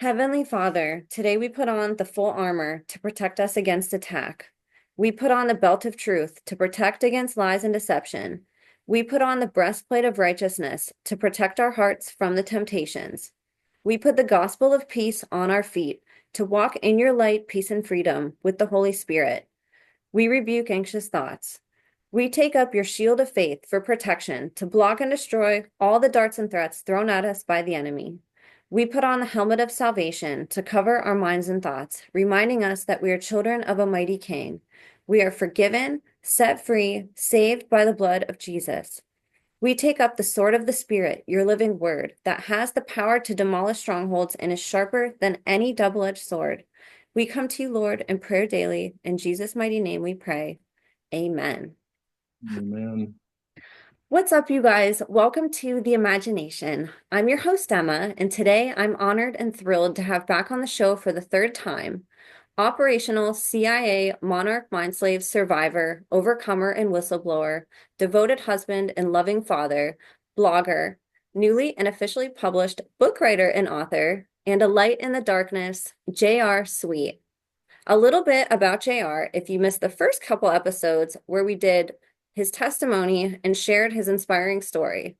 Heavenly Father, today we put on the full armor to protect us against attack. We put on the belt of truth to protect against lies and deception. We put on the breastplate of righteousness to protect our hearts from the temptations. We put the gospel of peace on our feet to walk in your light, peace, and freedom with the Holy Spirit. We rebuke anxious thoughts. We take up your shield of faith for protection to block and destroy all the darts and threats thrown at us by the enemy. We put on the helmet of salvation to cover our minds and thoughts, reminding us that we are children of a mighty King. We are forgiven, set free, saved by the blood of Jesus. We take up the sword of the Spirit, your living word, that has the power to demolish strongholds and is sharper than any double-edged sword. We come to you, Lord, in prayer daily. In Jesus' mighty name we pray. Amen. Amen. What's up, you guys? Welcome to The Imagination. I'm your host, Emma, and today I'm honored and thrilled to have back on the show for the third time operational CIA Monarch Mindslave survivor, overcomer, and whistleblower, devoted husband and loving father, blogger, newly and officially published book writer and author, and a light in the darkness, J.R. Sweet. A little bit about JR if you missed the first couple episodes where we did his testimony and shared his inspiring story.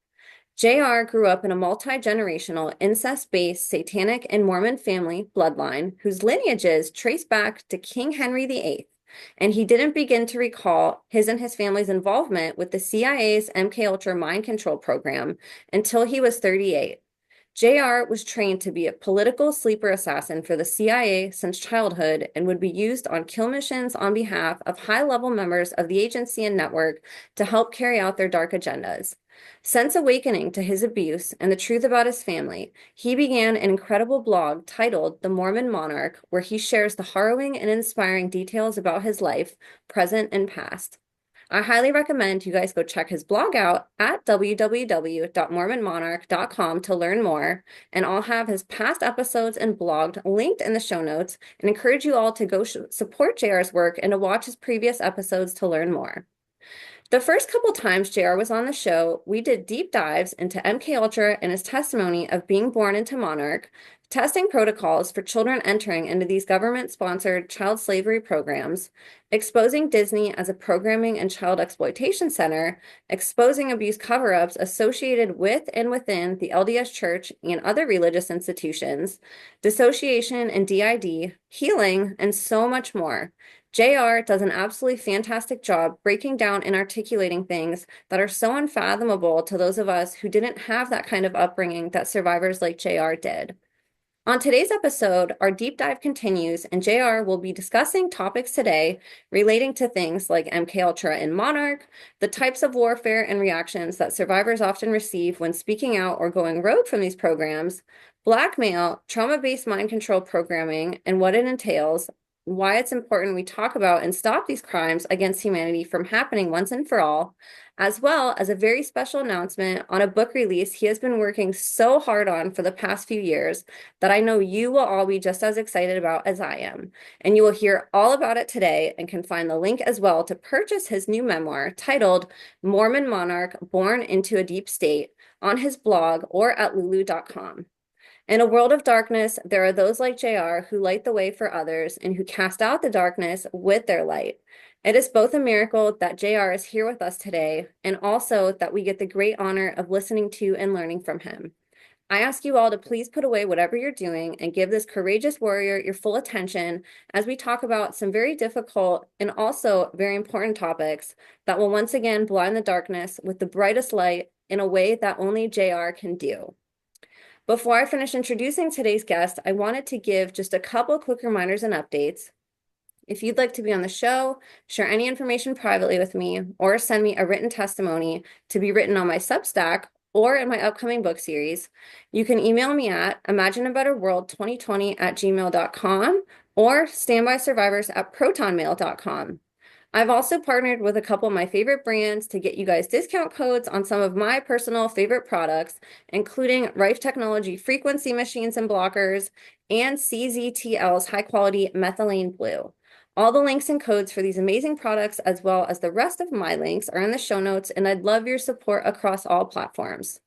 JR grew up in a multi-generational, incest-based satanic and Mormon family bloodline whose lineages trace back to King Henry VIII, and he didn't begin to recall his and his family's involvement with the CIA's MK Ultra mind control program until he was 38. JR was trained to be a political sleeper assassin for the CIA since childhood and would be used on kill missions on behalf of high-level members of the agency and network to help carry out their dark agendas. Since awakening to his abuse and the truth about his family, he began an incredible blog titled The Mormon Monarch, where he shares the harrowing and inspiring details about his life, present and past. I highly recommend you guys go check his blog out at www.mormonmonarch.com to learn more, and I'll have his past episodes and blog linked in the show notes and encourage you all to go support JR's work and to watch his previous episodes to learn more. The first couple times JR was on the show, we did deep dives into MK Ultra and his testimony of being born into Monarch, testing protocols for children entering into these government-sponsored child slavery programs, exposing Disney as a programming and child exploitation center, exposing abuse cover-ups associated with and within the LDS Church and other religious institutions, dissociation and DID, healing, and so much more. JR does an absolutely fantastic job breaking down and articulating things that are so unfathomable to those of us who didn't have that kind of upbringing that survivors like JR did. On today's episode, our deep dive continues, and JR will be discussing topics today relating to things like MK Ultra and Monarch, the types of warfare and reactions that survivors often receive when speaking out or going rogue from these programs, blackmail, trauma-based mind control programming, and what it entails, why it's important we talk about and stop these crimes against humanity from happening once and for all, as well as a very special announcement on a book release he has been working so hard on for the past few years that I know you will all be just as excited about as I am. And you will hear all about it today and can find the link as well to purchase his new memoir titled Mormon Monarch, Born into a Deep State on his blog or at lulu.com. In a world of darkness, there are those like JR who light the way for others and who cast out the darkness with their light. It is both a miracle that JR is here with us today and also that we get the great honor of listening to and learning from him. I ask you all to please put away whatever you're doing and give this courageous warrior your full attention as we talk about some very difficult and also very important topics that will once again blind the darkness with the brightest light in a way that only JR can do. Before I finish introducing today's guest, I wanted to give just a couple quick reminders and updates. If you'd like to be on the show, share any information privately with me, or send me a written testimony to be written on my Substack or in my upcoming book series, you can email me at imagineabetterworld2020@gmail.com or standbysurvivors@protonmail.com. I've also partnered with a couple of my favorite brands to get you guys discount codes on some of my personal favorite products, including Rife Technology frequency machines and blockers and CZTL's high-quality methylene blue. All the links and codes for these amazing products, as well as the rest of my links, are in the show notes, and I'd love your support across all platforms.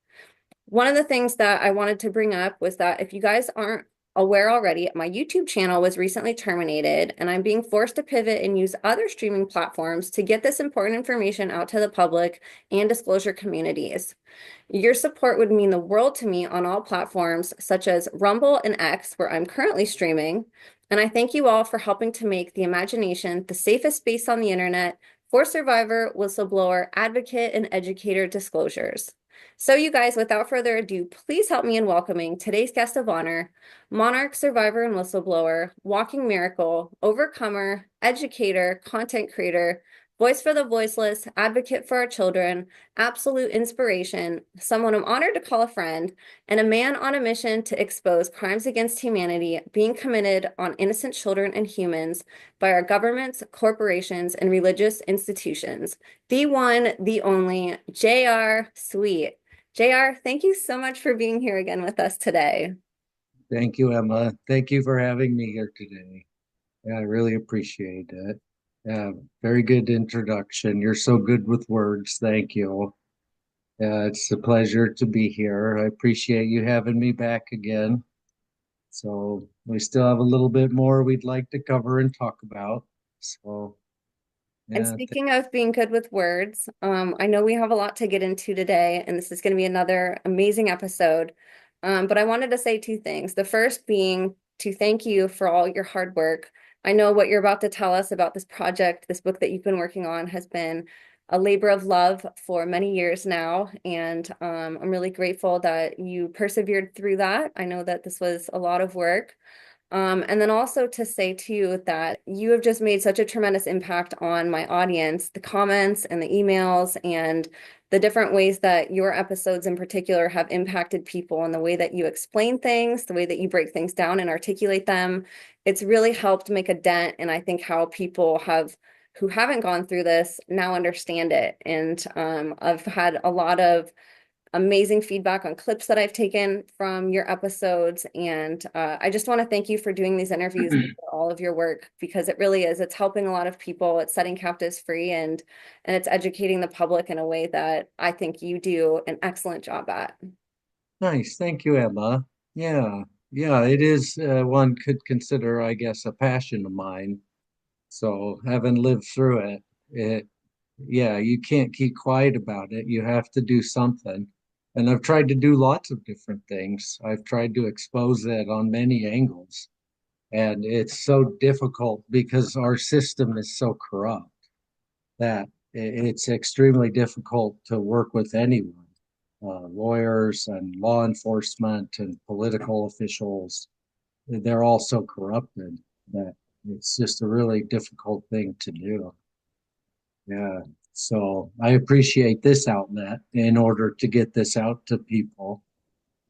One of the things that I wanted to bring up was that if you guys aren't aware already, my YouTube channel was recently terminated, and I'm being forced to pivot and use other streaming platforms to get this important information out to the public and disclosure communities. Your support would mean the world to me on all platforms such as Rumble and X, where I'm currently streaming. And I thank you all for helping to make the imagination the safest space on the internet for survivor, whistleblower, advocate, and educator disclosures. So, you guys, without further ado, please help me in welcoming today's guest of honor, Monarch, survivor, and whistleblower, walking miracle, overcomer, educator, content creator, voice for the voiceless, advocate for our children, absolute inspiration, someone I'm honored to call a friend, and a man on a mission to expose crimes against humanity being committed on innocent children and humans by our governments, corporations, and religious institutions. The one, the only, J.R. Sweet. J.R., thank you so much for being here again with us today. Thank you, Emma. Thank you for having me here today. Yeah, I really appreciate it. Yeah, very good introduction. You're so good with words. Thank you. Yeah, it's a pleasure to be here. I appreciate you having me back again. So we still have a little bit more we'd like to cover and talk about. So And yeah, speaking of being good with words, I know we have a lot to get into today, and this is going to be another amazing episode. But I wanted to say two things. The first being to thank you for all your hard work. I know what you're about to tell us about this project, this book that you've been working on has been a labor of love for many years now, and I'm really grateful that you persevered through that. I know that this was a lot of work. And then also to say too that you have just made such a tremendous impact on my audience, the comments and the emails and the different ways that your episodes in particular have impacted people and the way that you explain things, the way that you break things down and articulate them. It's really helped make a dent in, I think, how people have who haven't gone through this now understand it. And I've had a lot of amazing feedback on clips that I've taken from your episodes. And I just want to thank you for doing these interviews and for all of your work because it really is. It's helping a lot of people. It's setting captives free and it's educating the public in a way that I think you do an excellent job at. nice. Thank you, Emma. Yeah, yeah, it is one could consider, I guess, a passion of mine. So having lived through it, yeah, you can't keep quiet about it. You have to do something. And I've tried to do lots of different things. I've tried to expose it on many angles. And it's so difficult because our system is so corrupt that it's extremely difficult to work with anyone, lawyers and law enforcement and political officials. They're all so corrupted that it's just a really difficult thing to do. Yeah. So I appreciate this outlet in order to get this out to people.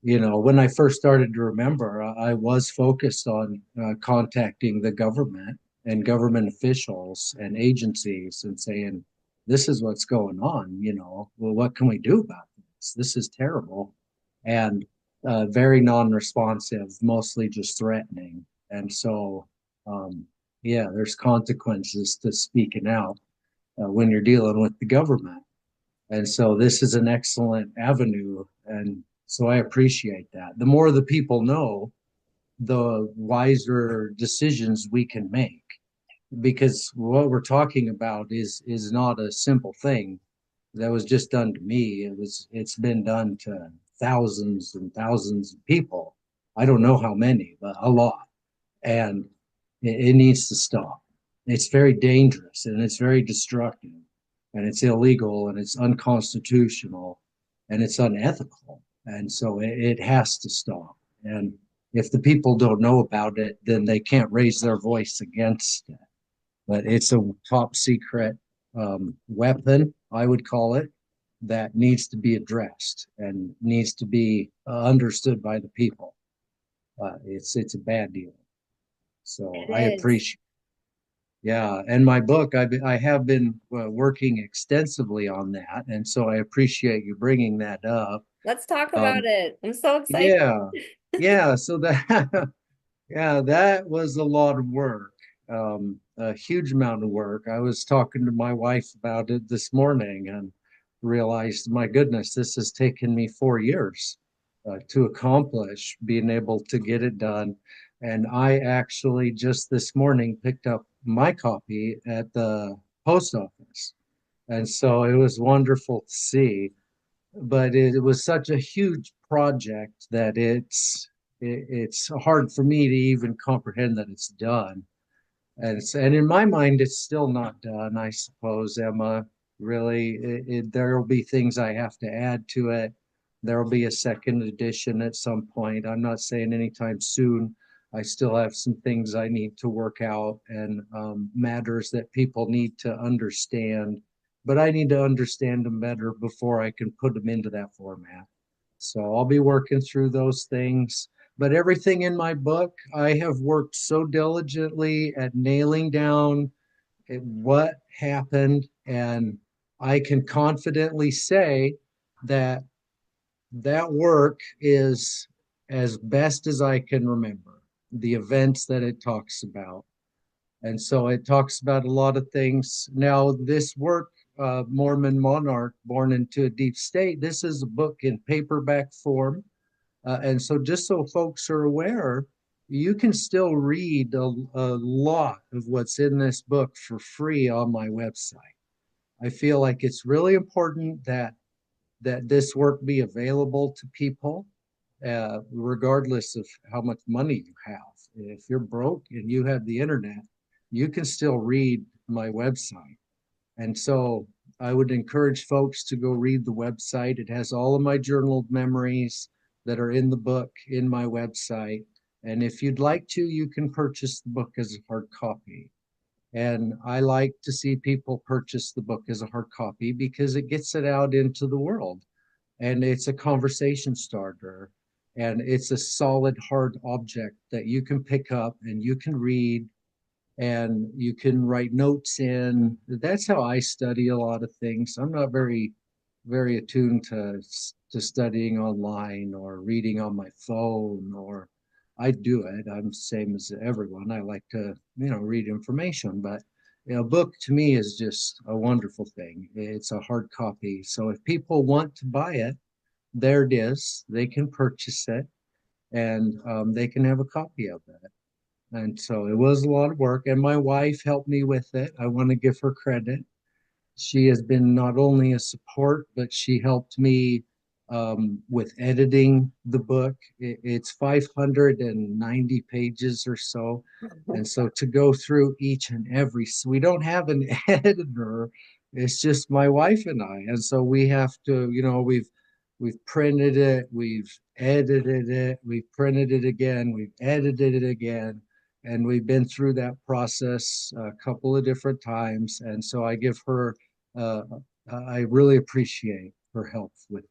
You know, when I first started to remember, I was focused on contacting the government and government officials and agencies and saying, this is what's going on. You know, well, what can we do about this? This is terrible. And very non responsive, mostly just threatening. And so, um, yeah, there's consequences to speaking out when you're dealing with the government. And so this is an excellent avenue. And so I appreciate that. The more the people know, the wiser decisions we can make. Because what we're talking about is not a simple thing that was just done to me. It's been done to thousands and thousands of people. I don't know how many, but a lot. And it needs to stop. It's very dangerous and it's very destructive and it's illegal and it's unconstitutional and it's unethical. And so it has to stop. And if the people don't know about it, then they can't raise their voice against it. But it's a top secret weapon, I would call it, that needs to be addressed and needs to be understood by the people. It's a bad deal. So It I is. appreciate. Yeah, and my book, I have been working extensively on that, and so I appreciate you bringing that up. Let's talk about Um, it. I'm so excited. yeah, yeah. So that, yeah, that was a lot of work, a huge amount of work. I was talking to my wife about it this morning and realized, my goodness, this has taken me 4 years. to accomplish being able to get it done. And I actually just this morning picked up my copy at the post office. And so it was wonderful to see. But it was such a huge project that it's hard for me to even comprehend that it's done. And in my mind, it's still not done, I suppose, Emma. Really, there will be things I have to add to it. There will be a second edition at some point. I'm not saying anytime soon. I still have some things I need to work out and matters that people need to understand, but I need to understand them better before I can put them into that format. So I'll be working through those things. But everything in my book, I have worked so diligently at nailing down what happened. And I can confidently say that that work is as best as I can remember the events that it talks about. And so it talks about a lot of things. Now, this work, Mormon Monarch, Born into a Deep State, this is a book in paperback form. And so, just so folks are aware, you can still read a lot of what's in this book for free on my website. I feel like it's really important that this work be available to people, regardless of how much money you have. If you're broke and you have the internet, you can still read my website. And so I would encourage folks to go read the website. It has all of my journaled memories that are in the book in my website. And if you'd like to, you can purchase the book as a hard copy. And I like to see people purchase the book as a hard copy because it gets it out into the world and it's a conversation starter and it's a solid hard object that you can pick up and you can read and you can write notes in. That's how I study a lot of things. I'm not very attuned to studying online or reading on my phone or I do it. I'm the same as everyone. I like to, read information, but a book to me is just a wonderful thing. It's a hard copy. So if people want to buy it, there it is. They can purchase it and they can have a copy of it. And so it was a lot of work, and my wife helped me with it. I want to give her credit. She has been not only a support, but she helped me with editing the book. It's 590 pages or so. And so to go through each and every, so we don't have an editor. It's just my wife and I. And so we have to, we've printed it, we've edited it, we've printed it again, we've edited it again and we've been through that process a couple of different times. And so I give her, uh, I really appreciate her help with it.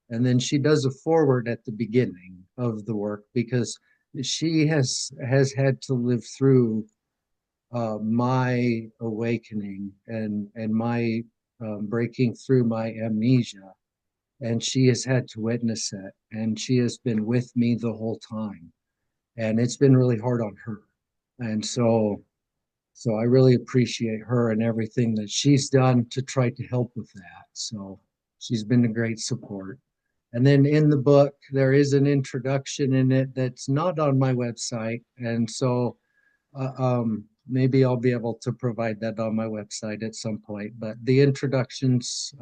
And then she does a forward at the beginning of the work because she has had to live through my awakening and my breaking through my amnesia. And she has had to witness it. And she has been with me the whole time and it's been really hard on her. And so I really appreciate her and everything that she's done to try to help with that. So she's been a great support. And then in the book, there is an introduction in it that's not on my website. And so maybe I'll be able to provide that on my website at some point. But the introductions,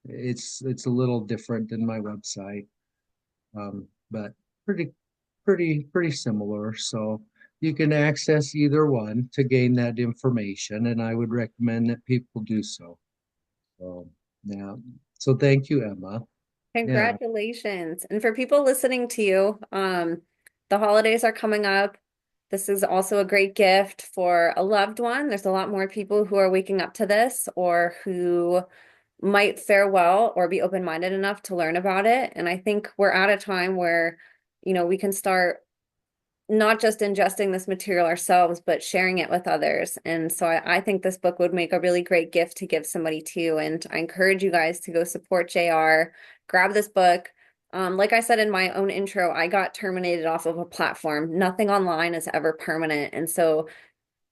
it's a little different than my website, but pretty pretty similar. So you can access either one to gain that information, and I would recommend that people do so. So yeah. So thank you, Emma. Yeah. Congratulations. And for people listening to you, the holidays are coming up. This is also a great gift for a loved one. There's a lot more people who are waking up to this or who might fare well or be open-minded enough to learn about it. And I think we're at a time where, we can start not just ingesting this material ourselves, but sharing it with others. And so I think this book would make a really great gift to give somebody too. And I encourage you guys to go support JR, grab this book. Like I said in my own intro, I got terminated off of a platform. Nothing online is ever permanent. And so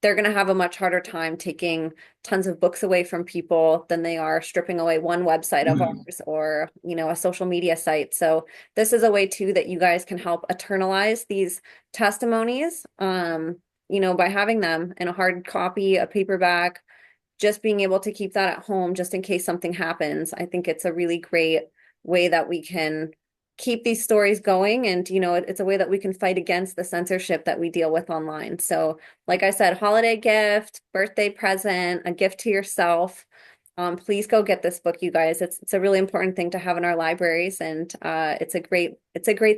they're going to have a much harder time taking tons of books away from people than they are stripping away one website of ours or, a social media site. So this is a way too that you guys can help eternalize these testimonies, by having them in a hard copy, a paperback, just being able to keep that at home just in case something happens. I think it's a really great way that we can keep these stories going. And, it's a way that we can fight against the censorship that we deal with online. So, like I said, holiday gift, birthday present, a gift to yourself. Please go get this book, you guys. It's a really important thing to have in our libraries, and it's a great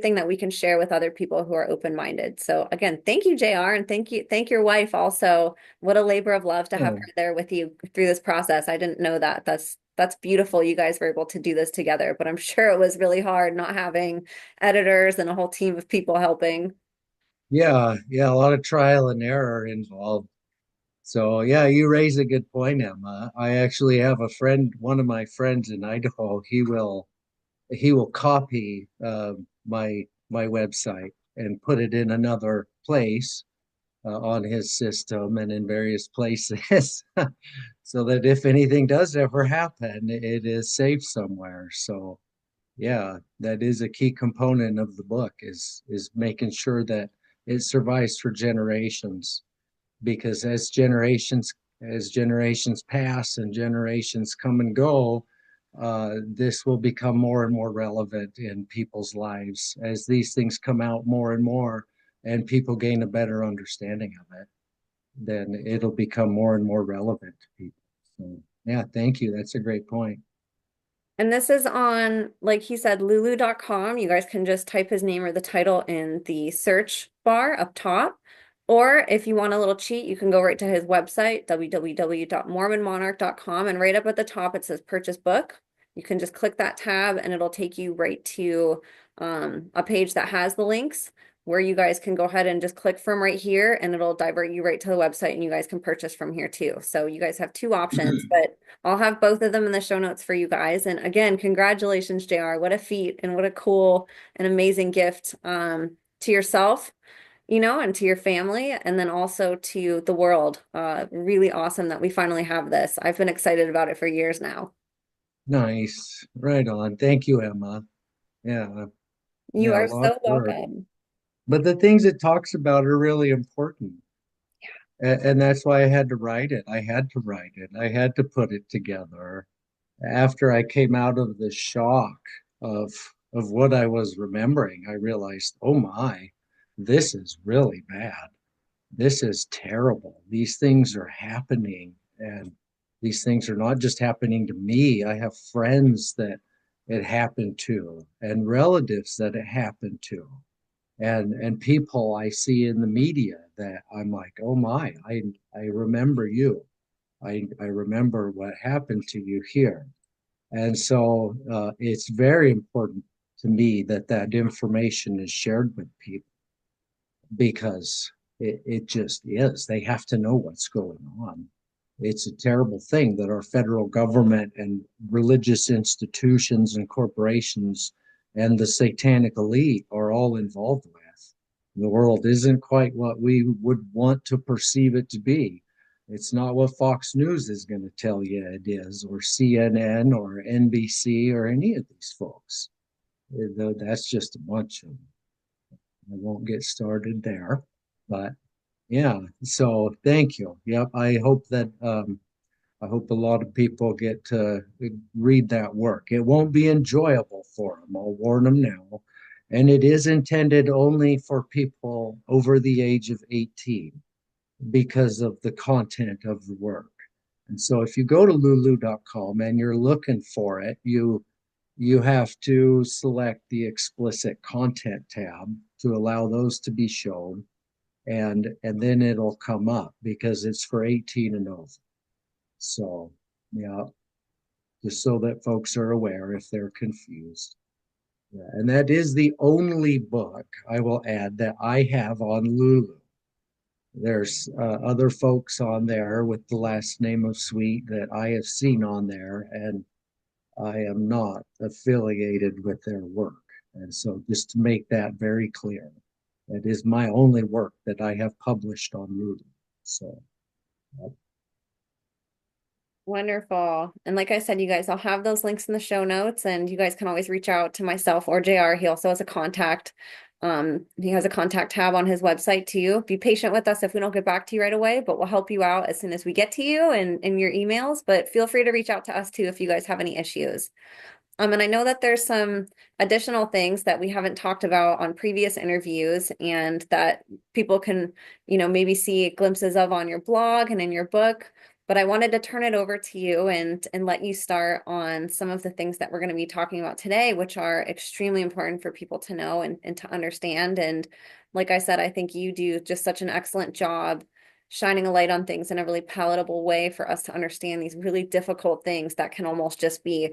thing that we can share with other people who are open-minded. So again, thank you, JR, and thank your wife also. What a labor of love to have Yeah. her there with you through this process. I didn't know that. That's beautiful. You guys were able to do this together, but I'm sure it was really hard not having editors and a whole team of people helping. Yeah, yeah, a lot of trial and error involved. So yeah, you raise a good point, Emma. I actually have a friend, one of my friends in Idaho. He will copy my website and put it in another place on his system and in various places, so that if anything does ever happen, it is safe somewhere. So yeah, that is a key component of the book is making sure that it survives for generations, because as generations pass and generations come and go, this will become more and more relevant in people's lives as these things come out more and more, and people gain a better understanding of it. Then it'll become more and more relevant to people. So yeah, thank you. That's a great point. And this is on, like he said, lulu.com. You guys can just type his name or the title in the search bar up top. Or if you want a little cheat, you can go right to his website, www.mormonmonarch.com. And right up at the top, it says purchase book. You can just click that tab and it'll take you right to a page that has the links where you guys can go ahead and just click from right here and it'll divert you right to the website and you guys can purchase from here too. So you guys have two options, but I'll have both of them in the show notes for you guys. And again, congratulations, JR. What a feat and what a cool and amazing gift to yourself, and to your family, and then also to the world. Really awesome that we finally have this. I've been excited about it for years now. Nice. Right on. Thank you, Emma. Yeah, You yeah, a are lot so of work. welcome. But the things it talks about are really important. And that's why I had to write it. I had to write it. I had to put it together after I came out of the shock of of what I was remembering. I realized, oh my, this is really bad. This is terrible. These things are happening, and these things are not just happening to me. I have friends that it happened to, and relatives that it happened to, and people I see in the media that I'm like, oh my, I remember you. I remember what happened to you here. And so it's very important to me that that information is shared with people, because it just is. They have to know what's going on. It's a terrible thing that our federal government and religious institutions and corporations and the satanic elite are all involved with. The world isn't quite what we would want to perceive it to be. It's not what Fox News is going to tell you it is, or CNN, or NBC, or any of these folks. That's just a bunch of, I won't get started there. But yeah, so thank you. Yep, I hope a lot of people get to read that work. It won't be enjoyable for them, I'll warn them now. And it is intended only for people over the age of 18 because of the content of the work. And so if you go to lulu.com and you're looking for it, you have to select the explicit content tab to allow those to be shown, and then it'll come up because it's for 18 and over. So yeah, just so that folks are aware if they're confused. Yeah, and that is the only book, I will add, that I have on Lulu. There's other folks on there with the last name of Sweet that I have seen on there, and I am not affiliated with their work. And so just to make that very clear, that is my only work that I have published on Lulu. So Wonderful. And like I said, you guys, I'll have those links in the show notes, and you guys can always reach out to myself or JR. He also has a contact. He has a contact tab on his website too. Be patient with us if we don't get back to you right away, but we'll help you out as soon as we get to you and in your emails. But feel free to reach out to us too if you guys have any issues. And I know that there's some additional things that we haven't talked about on previous interviews and that people can, maybe see glimpses of on your blog and in your book. But I wanted to turn it over to you and let you start on some of the things that we're going to be talking about today, which are extremely important for people to know and to understand. And like I said, I think you do just such an excellent job shining a light on things in a really palatable way for us to understand these really difficult things that can almost just be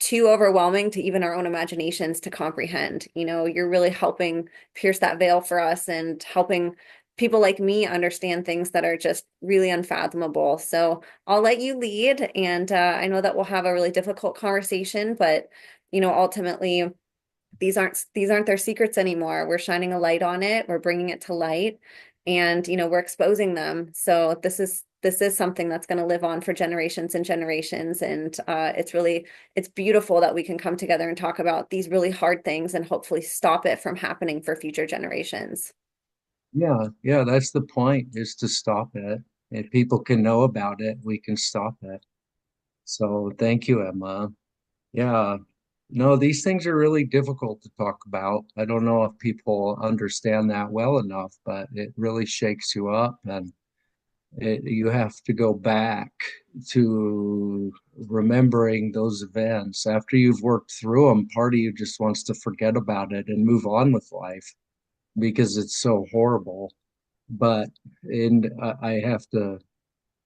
too overwhelming to even our own imaginations to comprehend. You're really helping pierce that veil for us and helping people like me understand things that are just really unfathomable. So I'll let you lead, and I know that we'll have a really difficult conversation, but ultimately these aren't their secrets anymore. We're shining a light on it. We're bringing it to light, and we're exposing them. So this is something that's going to live on for generations and generations. And it's beautiful that we can come together and talk about these really hard things and hopefully stop it from happening for future generations. Yeah, yeah, that's the point, is to stop it. If people can know about it, we can stop it. So thank you, Emma. Yeah, no, these things are really difficult to talk about. I don't know if people understand that well enough, but it really shakes you up, and you have to go back to remembering those events. After you've worked through them, part of you just wants to forget about it and move on with life because it's so horrible. But I have to,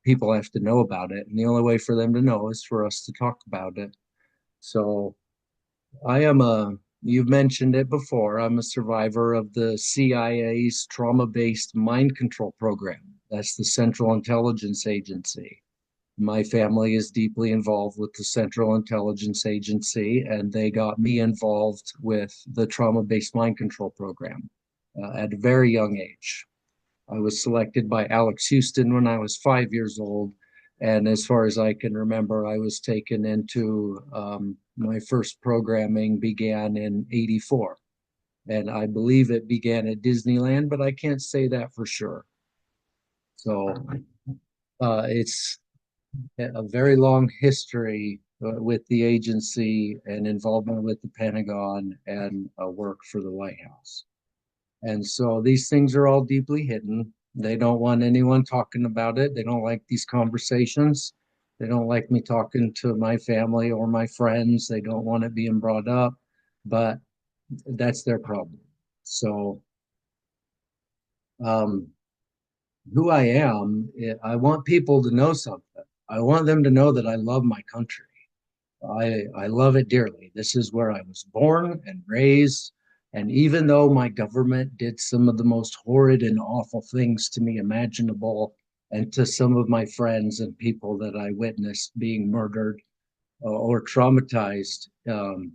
people have to know about it, and the only way for them to know is for us to talk about it. So you've mentioned it before, I'm a survivor of the CIA's trauma-based mind control program. That's the Central Intelligence Agency. My family is deeply involved with the Central Intelligence Agency, and they got me involved with the trauma-based mind control program at a very young age. I was selected by Alex Houston when I was 5 years old. And as far as I can remember, I was taken into my first programming began in '84. And I believe it began at Disneyland, but I can't say that for sure. So it's a very long history with the agency and involvement with the Pentagon and work for the White House. And so these things are all deeply hidden. They don't want anyone talking about it. They don't like these conversations. They don't like me talking to my family or my friends. They don't want it being brought up, but that's their problem. So, um, who I am, I want people to know something. I want them to know that I love my country. I love it dearly. This is where I was born and raised. And even though my government did some of the most horrid and awful things to me imaginable, and to some of my friends and people that I witnessed being murdered or traumatized,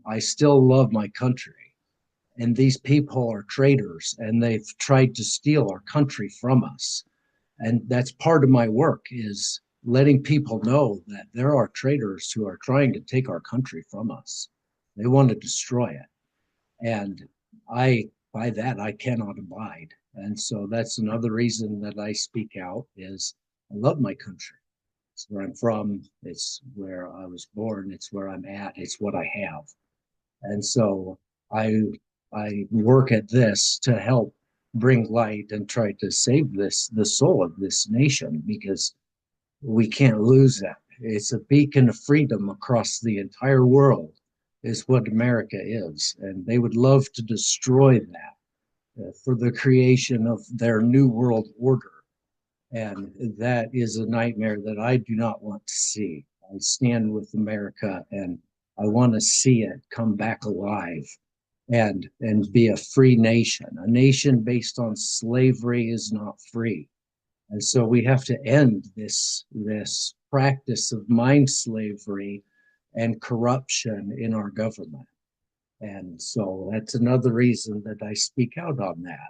I still love my country. And these people are traitors, and they've tried to steal our country from us. And that's part of my work, is letting people know that there are traitors who are trying to take our country from us. They want to destroy it. And by that, I cannot abide. And so that's another reason that I speak out, is I love my country. It's where I'm from. It's where I was born. It's where I'm at. It's what I have. And so I I work at this to help bring light and try to save the soul of this nation, because we can't lose that. It's a beacon of freedom across the entire world, is what America is. And they would love to destroy that for the creation of their new world order. And that is a nightmare that I do not want to see. I stand with America, and I want to see it come back alive and be a free nation. A nation based on slavery is not free. And so we have to end this practice of mind slavery and corruption in our government. And so that's another reason that I speak out on that.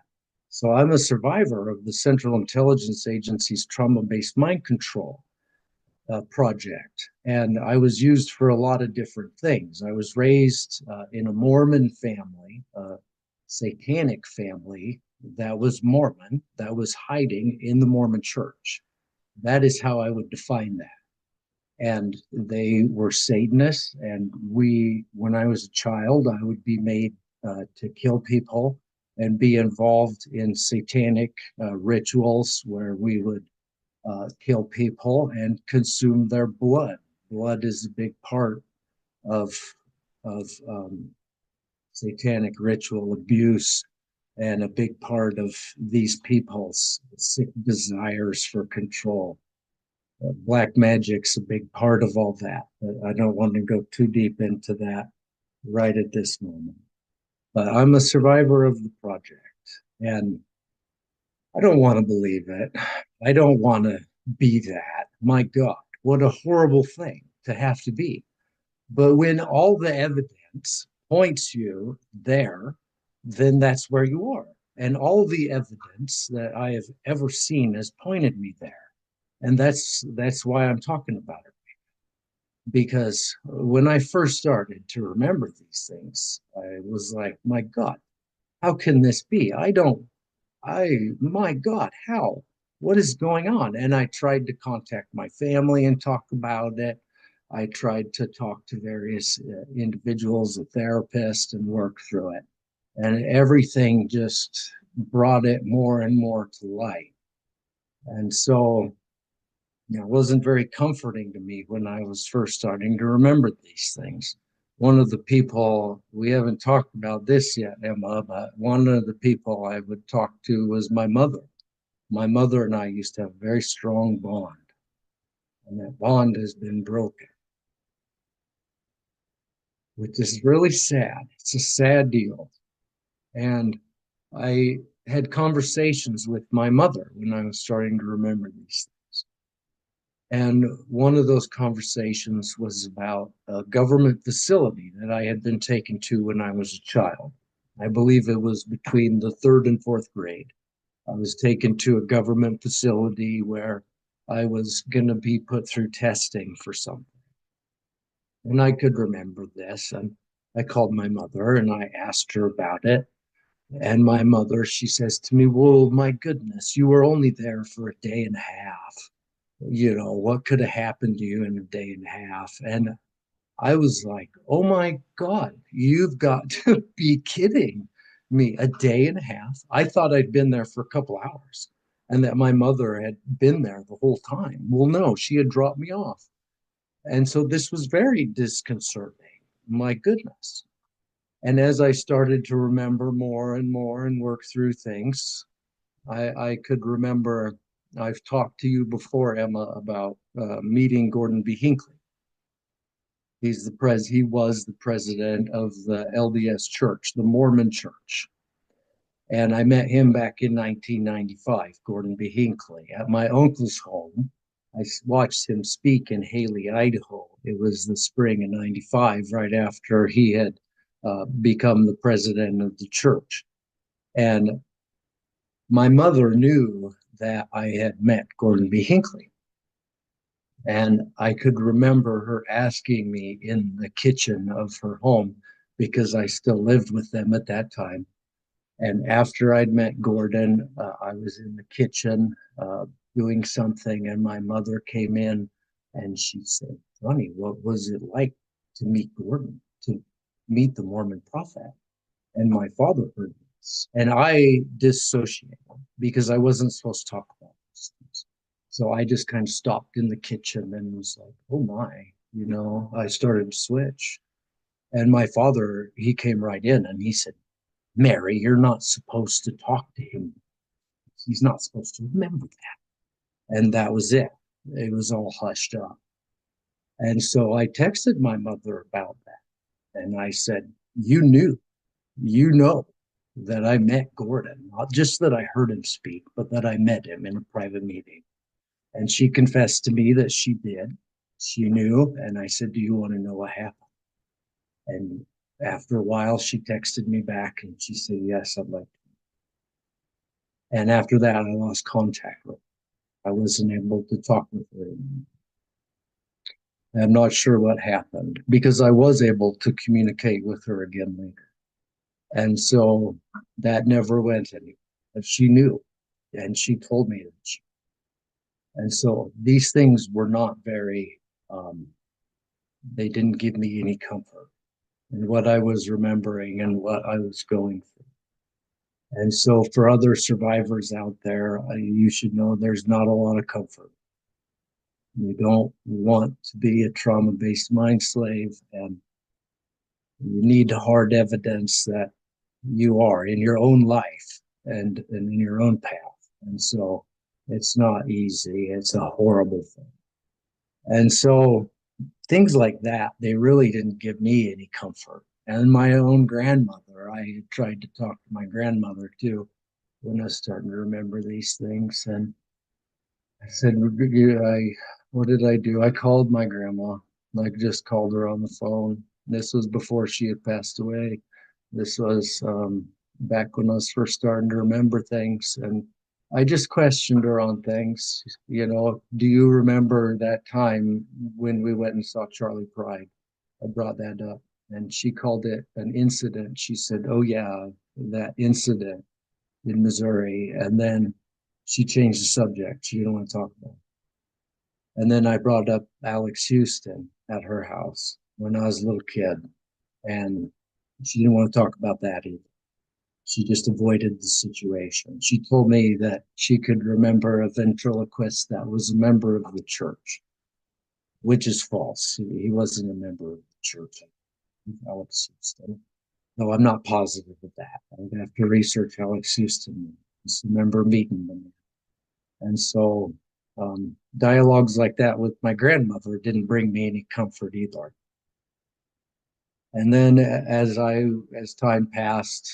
So I'm a survivor of the Central Intelligence Agency's trauma-based mind control project. And I was used for a lot of different things. I was raised in a Mormon family, a satanic family that was Mormon, that was hiding in the Mormon church. That is how I would define that. And they were Satanists. And when I was a child, I would be made to kill people and be involved in satanic rituals where we would kill people and consume their blood. Blood is a big part of of satanic ritual abuse and a big part of these people's sick desires for control. Black magic's a big part of all that. I don't want to go too deep into that right at this moment. But I'm a survivor of the project, and I don't want to believe it. I don't want to be that. My God, what a horrible thing to have to be. But when all the evidence points you there, then that's where you are. And all the evidence that I have ever seen has pointed me there. And that's why I'm talking about it. Because when I first started to remember these things, I was like, my God, how can this be? My God, how? What is going on? And I tried to contact my family and talk about it. I tried to talk to various individuals, a therapist, and work through it. And everything just brought it more and more to light. And so, it wasn't very comforting to me when I was first starting to remember these things. One of the people, we haven't talked about this yet, Emma, but one of the people I would talk to was my mother. My mother and I used to have a very strong bond, and that bond has been broken, which is really sad. It's a sad deal. And I had conversations with my mother when I was starting to remember these things. And one of those conversations was about a government facility that I had been taken to when I was a child. I believe it was between the third and fourth grade. I was taken to a government facility where I was going to be put through testing for something. And I could remember this. And I called my mother and I asked her about it. And my mother, she says to me, well, my goodness, you were only there for a day and a half. What could have happened to you in a day and a half? And I was like, oh my God, you've got to be kidding me. A day and a half? I thought I'd been there for a couple hours and that my mother had been there the whole time. Well, no, she had dropped me off. And so this was very disconcerting. My goodness. And as I started to remember more and more and work through things, I could remember I've talked to you before, Emma, about meeting Gordon B. Hinckley. He was the president of the LDS Church, the Mormon Church. And I met him back in 1995, Gordon B. Hinckley, at my uncle's home. I watched him speak in Haley, Idaho. It was the spring of 95, right after he had become the president of the church. And my mother knew that I had met Gordon B. Hinckley. And I could remember her asking me in the kitchen of her home, because I still lived with them at that time. And after I'd met Gordon, I was in the kitchen doing something, and my mother came in and she said, Johnny, what was it like to meet Gordon, to meet the Mormon prophet? And my father heard this. And I dissociated because I wasn't supposed to talk about these things. So I just kind of stopped in the kitchen and was like, oh my, I started to switch. And my father, he came right in and he said, Mary, you're not supposed to talk to him. He's not supposed to remember that. And that was it. It was all hushed up. And so I texted my mother about that. And I said, you know that I met Gordon, not just that I heard him speak, but that I met him in a private meeting. And she confessed to me that she did. She knew. And I said, do you want to know what happened? And after a while, she texted me back and she said, yes, I'd like to. And after that, I lost contact with her. I wasn't able to talk with her. I'm not sure what happened because I was able to communicate with her again later. And so that never went anywhere. But she knew and she told me that and so these things were not very, um, they didn't give me any comfort in what I was remembering and what I was going through. And so for other survivors out there, you should know there's not a lot of comfort. You don't want to be a trauma based mind slave, and you need hard evidence that you are in your own life and in your own path. And so it's not easy. It's a horrible thing. And so things like that, they really didn't give me any comfort. And my own grandmother, I tried to talk to my grandmother too when I was starting to remember these things. And I said, what did I do? I called my grandma. I just called her on the phone. This was before she had passed away. This was back when I was first starting to remember things. And I just questioned her on things. You know, do you remember that time when we went and saw Charlie Pride? I brought that up. And she called it an incident. She said, oh, yeah, that incident in Missouri. And then she changed the subject. She didn't want to talk about it. And then I brought up Alex Houston at her house when I was a little kid. And she didn't want to talk about that either. She just avoided the situation. She told me that she could remember a ventriloquist that was a member of the church, which is false. He wasn't a member of the church, Alex Houston. No, I'm not positive of that. I would have to research Alex Houston. I just remember meeting them. And so dialogues like that with my grandmother didn't bring me any comfort either. And then as time passed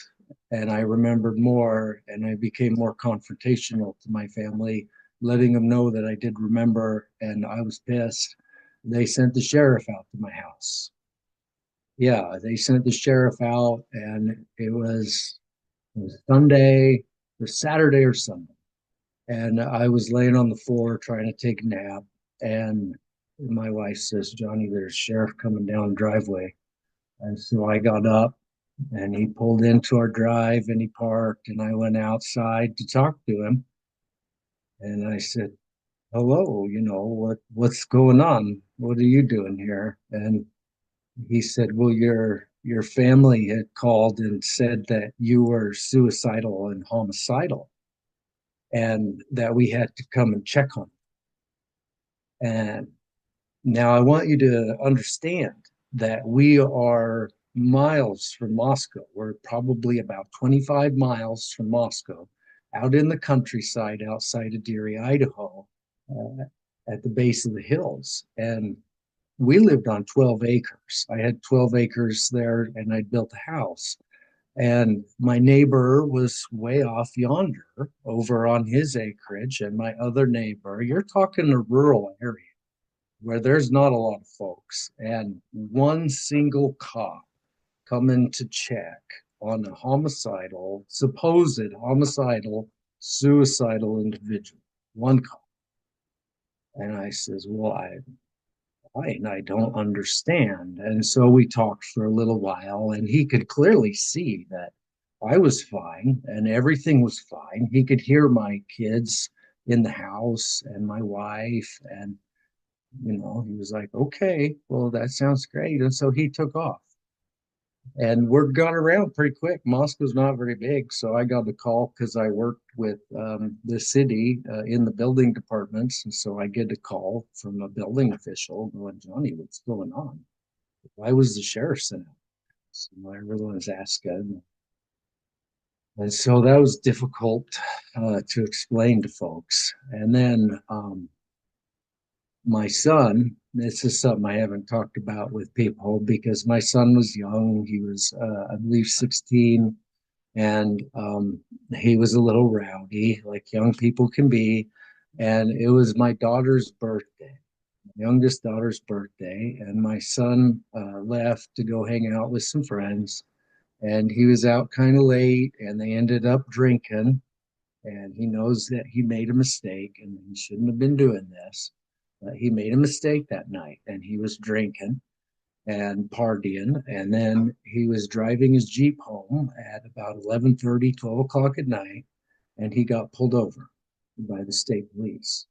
and I remembered more and I became more confrontational to my family, letting them know that I did remember and I was pissed, they sent the sheriff out to my house. Yeah, they sent the sheriff out and it was Sunday or Saturday or Sunday. And I was laying on the floor trying to take a nap. And my wife says, Johnny, there's a sheriff coming down the driveway. And so I got up and he pulled into our drive and he parked and I went outside to talk to him. And I said, hello, what's going on? What are you doing here? And he said, well, your family had called and said that you were suicidal and homicidal and that we had to come and check on you. And now I want you to understand that we are miles from Moscow. We're probably about 25 miles from Moscow, out in the countryside outside of Deary, Idaho, uh, at the base of the hills. And we lived on 12 acres. I had 12 acres there and I'd built a house. And my neighbor was way off yonder over on his acreage. And my other neighbor, you're talking a rural area where there's not a lot of folks, and one single cop coming to check on a supposed homicidal, suicidal individual. One cop. And I says, well, I don't understand. And so we talked for a little while, and he could clearly see that I was fine and everything was fine. He could hear my kids in the house and my wife, and he was like, okay, well, that sounds great. And so he took off. And word got around pretty quick. Moscow's not very big. So I got a call because I worked with the city in the building departments. And so I get a call from a building official going, Johnny, what's going on? Why was the sheriff sent out? So everyone's asking. And so that was difficult to explain to folks. And then my son, this is something I haven't talked about with people because my son was young. He was, I believe, 16, and he was a little rowdy, like young people can be. And it was my daughter's birthday, my youngest daughter's birthday, and my son left to go hang out with some friends. And he was out kind of late, and they ended up drinking. and he knows that he made a mistake and he shouldn't have been doing this. But he made a mistake that night, and he was drinking and partying, and then he was driving his Jeep home at about 11:30, 12 o'clock at night, and he got pulled over by the state police.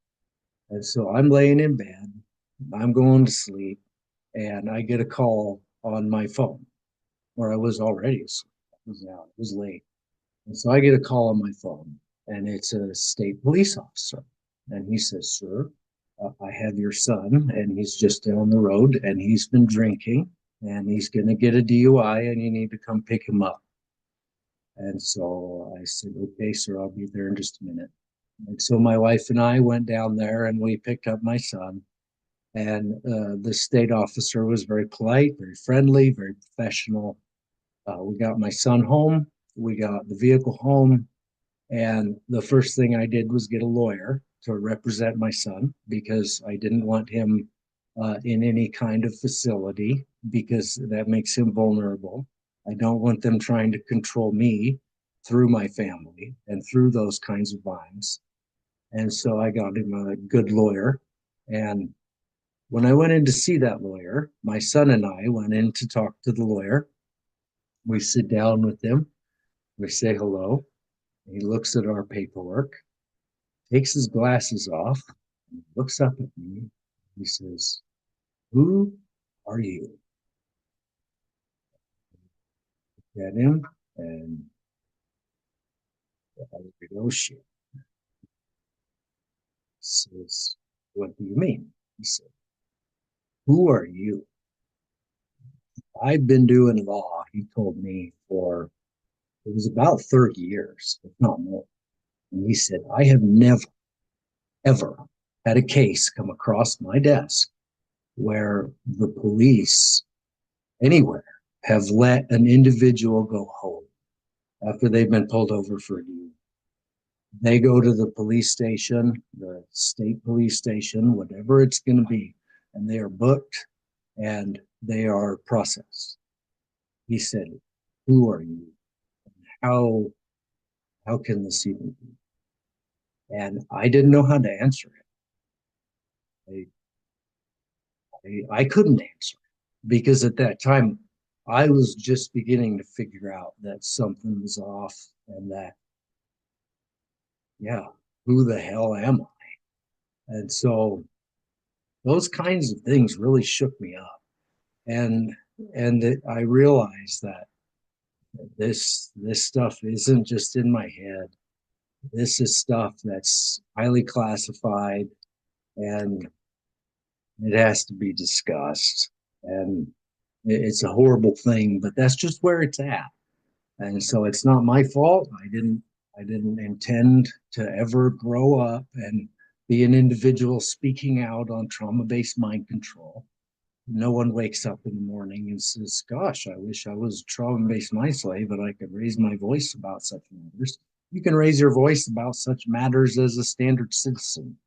And so I'm laying in bed, I'm going to sleep, and I get a call on my phone, or I was already asleep. I was out, it was late. And so I get a call on my phone, and it's a state police officer. And he says, "Sir, I have your son, and he's just down the road, and he's been drinking, and he's going to get a DUI, and you need to come pick him up." And so I said, "Okay, sir, I'll be there in just a minute." And so my wife and I went down there, and we picked up my son. And the state officer was very polite, very friendly, very professional. We got my son home, we got the vehicle home, and the first thing I did was get a lawyer to represent my son because I didn't want him in any kind of facility because that makes him vulnerable. I don't want them trying to control me through my family and through those kinds of vines. And so I got him a good lawyer. And when I went in to see that lawyer, my son and I went in to talk to the lawyer. We sit down with him, we say hello. He looks at our paperwork, takes his glasses off, and looks up at me. He says, "Who are you?" At him, and I negotiate. He says, "What do you mean?" He said, "Who are you?" "I've been doing law," he told me, for it was about 30 years, if not more. And he said, "I have never, ever had a case come across my desk where the police anywhere have let an individual go home after they've been pulled over for a DUI. They go to the police station, the state police station, whatever it's going to be, and they are booked and they are processed." He said, "Who are you? How how can this even be?" And I didn't know how to answer it. I couldn't answer it because at that time I was just beginning to figure out that something was off and that, yeah, who the hell am I? And so those kinds of things really shook me up. And I realized that this stuff isn't just in my head. This is stuff that's highly classified and it has to be discussed. And it's a horrible thing, but that's just where it's at. And so it's not my fault. I didn't intend to ever grow up and be an individual speaking out on trauma-based mind control. No one wakes up in the morning and says, "Gosh, I wish I was a trauma-based mind slave and I could raise my voice about such matters." You can raise your voice about such matters as a standard citizen.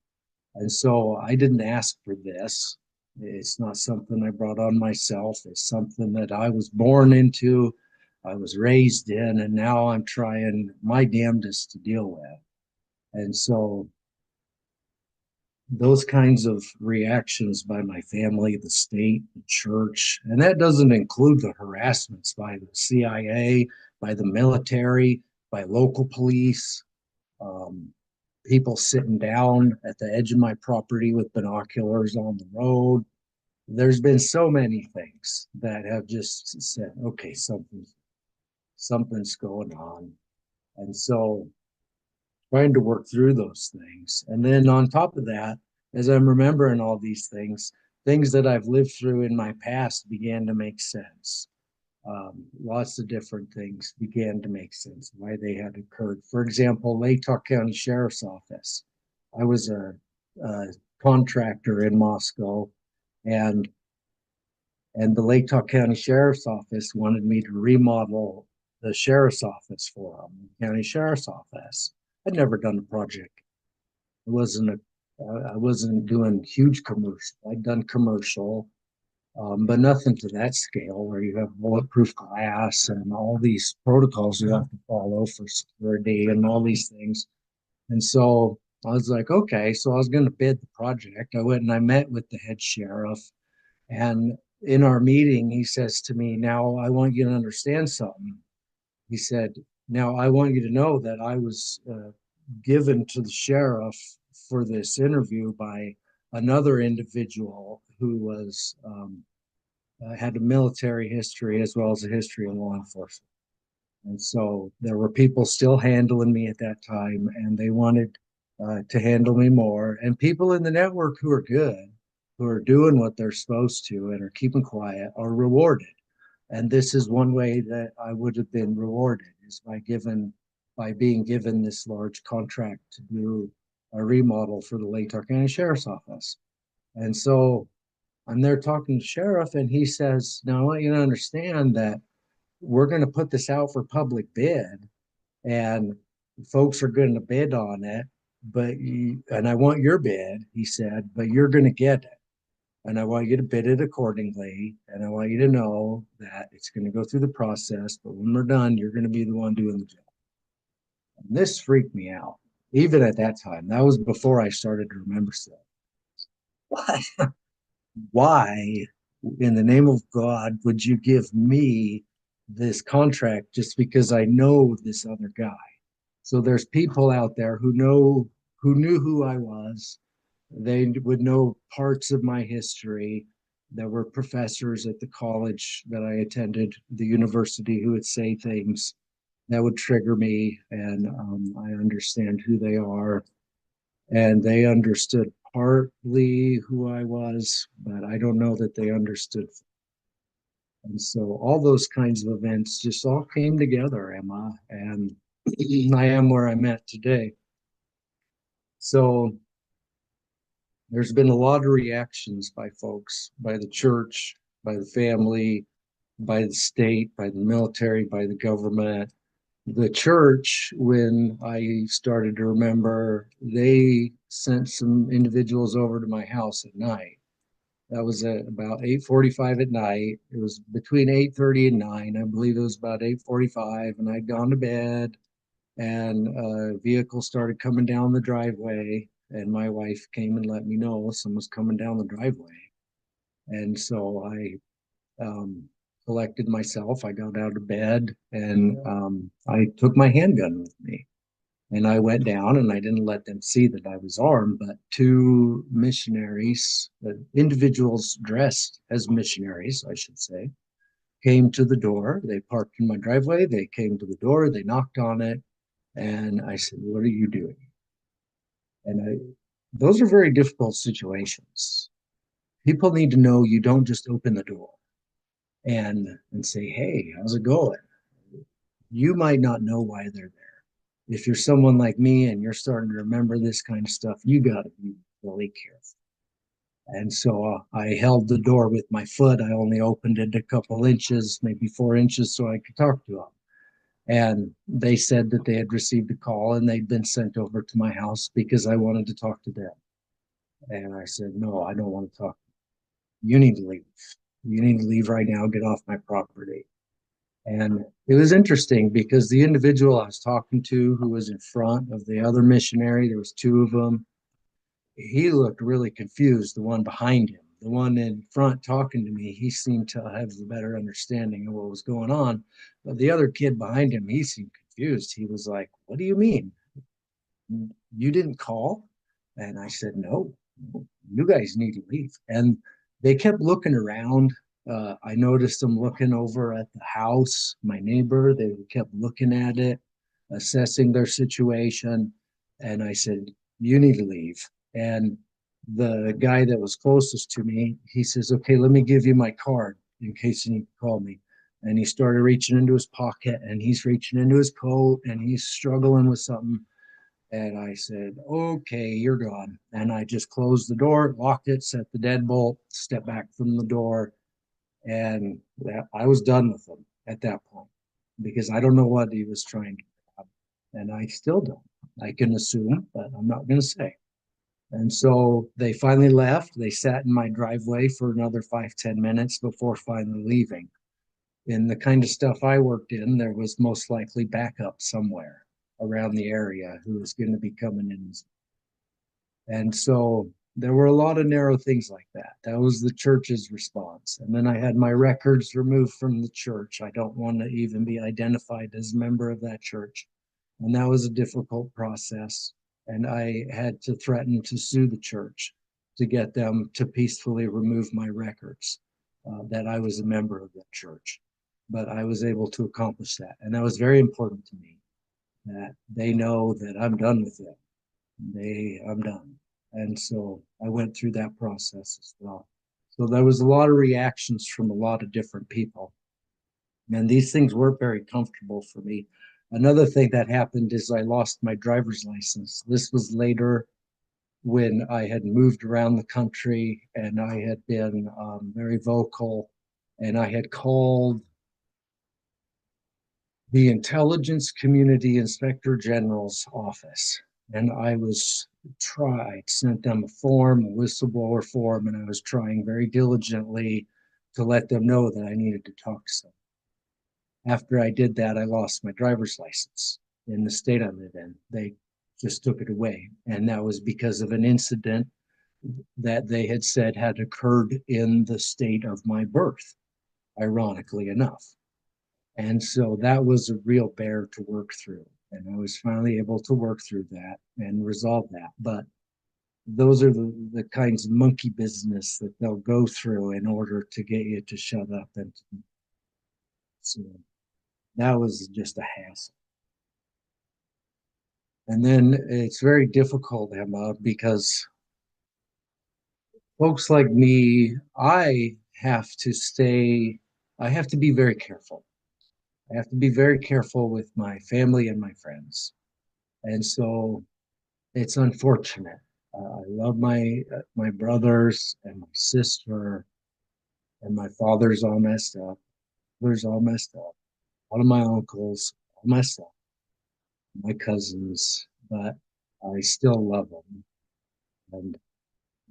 And so I didn't ask for this. It's not something I brought on myself. It's something that I was born into, I was raised in, and now I'm trying my damnedest to deal with. And so those kinds of reactions by my family, the state, the church, and that doesn't include the harassments by the CIA, by the military, by local police, um, people sitting down at the edge of my property with binoculars on the road. There's been so many things that have just said, "Okay, something's going on." And so trying to work through those things. And then on top of that, as I'm remembering all these things, things that I've lived through in my past began to make sense. Lots of different things began to make sense why they had occurred. For example, Lake County Sheriff's Office. I was a contractor in Moscow, and the Lake County Sheriff's Office wanted me to remodel the sheriff's office for them, the county sheriff's office. I'd never done a project. It wasn't a I wasn't doing huge commercial. I'd done commercial, but nothing to that scale where you have bulletproof glass and all these protocols you have to follow for security and all these things. And so I was like, okay. So I was going to bid the project. I went and I met with the head sheriff. And in our meeting, he says to me, now I want you to understand something. He said, now I want you to know that I was given to the sheriff for this interview by another individual who was had a military history as well as a history in law enforcement. And so there were people still handling me at that time, and they wanted to handle me more. And people in the network who are good, who are doing what they're supposed to and are keeping quiet, are rewarded. And this is one way that I would have been rewarded is by being given this large contract to do a remodel for the Lake County Sheriff's Office. And so I'm there talking to the sheriff, and he says, "Now I want you to understand that we're going to put this out for public bid, and folks are going to bid on it. And I want your bid," he said, "but you're going to get it. And I want you to bid it accordingly. And I want you to know that it's going to go through the process. But when we're done, you're going to be the one doing the job." And this freaked me out, even at that time. That was before I started to remember stuff. What? Why, in the name of God, would you give me this contract just because I know this other guy? So there's people out there who knew who I was. They would know parts of my history. There were professors at the college that I attended, the university, who would say things that would trigger me, and I understand who they are. And they understood partly who I was, but I don't know that they understood. And so all those kinds of events just all came together, Emma, and I am where I'm at today. So there's been a lot of reactions by folks, by the church, by the family, by the state, by the military, by the government. The church, when I started to remember, they sent some individuals over to my house at night. That was at about 8:45 at night. It was between 8:30 and 9. I believe it was about 8:45, and I'd gone to bed, and a vehicle started coming down the driveway, and my wife came and let me know someone was coming down the driveway. And so I collected myself. I got out of bed, and I took my handgun with me. And I went down, and I didn't let them see that I was armed, but two missionaries, individuals dressed as missionaries, I should say, came to the door. They parked in my driveway. They came to the door. They knocked on it. And I said, "What are you doing?" Those are very difficult situations. People need to know you don't just open the door and say, "Hey, how's it going?" You might not know why they're there. If you're someone like me and you're starting to remember this kind of stuff, you got to be really careful. And so I held the door with my foot. I only opened it a couple inches, maybe 4 inches, so I could talk to them. And they said that they had received a call and they'd been sent over to my house because I wanted to talk to them. And I said, "No, I don't want to talk. You need to leave. You need to leave right now. Get off my property." And it was interesting because the individual I was talking to, who was in front of the other missionary, there was two of them, he looked really confused. The one behind him, the one in front talking to me, he seemed to have a better understanding of what was going on. But the other kid behind him, he seemed confused. He was like, "What do you mean? You didn't call?" And I said, "No, you guys need to leave." And they kept looking around. I noticed them looking over at the house, my neighbor. They kept looking at it, assessing their situation. And I said, "You need to leave." And the guy that was closest to me, he says, "Okay, let me give you my card in case you need to call me." And he started reaching into his pocket, and he's reaching into his coat, and he's struggling with something. And I said, "Okay, you're gone." And I just closed the door, locked it, set the deadbolt, stepped back from the door. And I was done with him at that point because I don't know what he was trying to grab. And I still don't. I can assume, but I'm not going to say. And so they finally left. They sat in my driveway for another 5, 10 minutes before finally leaving. In the kind of stuff I worked in, there was most likely backup somewhere. around the area who was going to be coming in. And so there were a lot of narrow things like that. That was the church's response. And then I had my records removed from the church. I don't want to even be identified as a member of that church. And that was a difficult process. And I had to threaten to sue the church to get them to peacefully remove my records that I was a member of that church. But I was able to accomplish that. And that was very important to me that they know that I'm done with it. I'm done. And so I went through that process as well. So there was a lot of reactions from a lot of different people. And these things weren't very comfortable for me. Another thing that happened is I lost my driver's license. This was later when I had moved around the country and I had been very vocal and I had called the Intelligence Community Inspector General's office. And I was sent them a form, a whistleblower form, and I was trying very diligently to let them know that I needed to talk to them. After I did that, I lost my driver's license in the state I live in. They just took it away. And that was because of an incident that they had said had occurred in the state of my birth, ironically enough. And so that was a real bear to work through. And I was finally able to work through that and resolve that. But those are the kinds of monkey business that they'll go through in order to get you to shut up. And so that was just a hassle. And then it's very difficult, Emma, because folks like me, I have to be very careful. I have to be very careful with my family and my friends. And so it's unfortunate. I love my brothers and my sister, and my father's all messed up. There's all messed up. One of my uncles all messed up. My cousins, but I still love them, and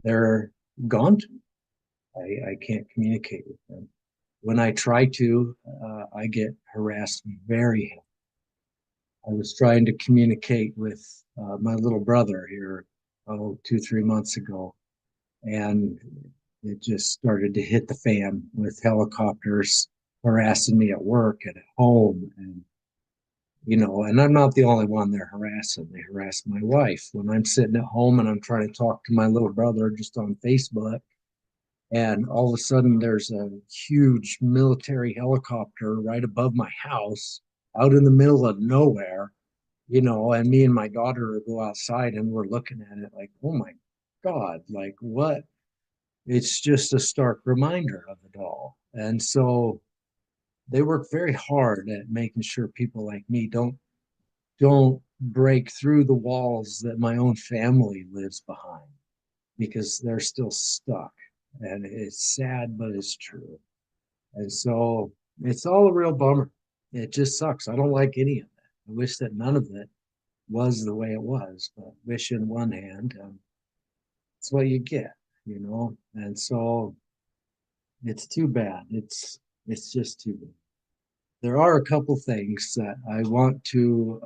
they're gone to me. I can't communicate with them. When I try to, I get harassed very heavily. I was trying to communicate with my little brother here, 2, 3 months ago, and it just started to hit the fan with helicopters harassing me at work and at home. And, and I'm not the only one they're harassing. They harass my wife when I'm sitting at home and I'm trying to talk to my little brother just on Facebook. And all of a sudden, there's a huge military helicopter right above my house out in the middle of nowhere, and me and my daughter go outside and we're looking at it like, oh my God, like what? It's just a stark reminder of it all. And so they work very hard at making sure people like me don't break through the walls that my own family lives behind because they're still stuck. And it's sad, but it's true. And so it's all a real bummer. It just sucks. I don't like any of that. I wish that none of it was the way it was, but wish in one hand, it's what you get. And so it's too bad. It's just too bad. There are a couple things that I want to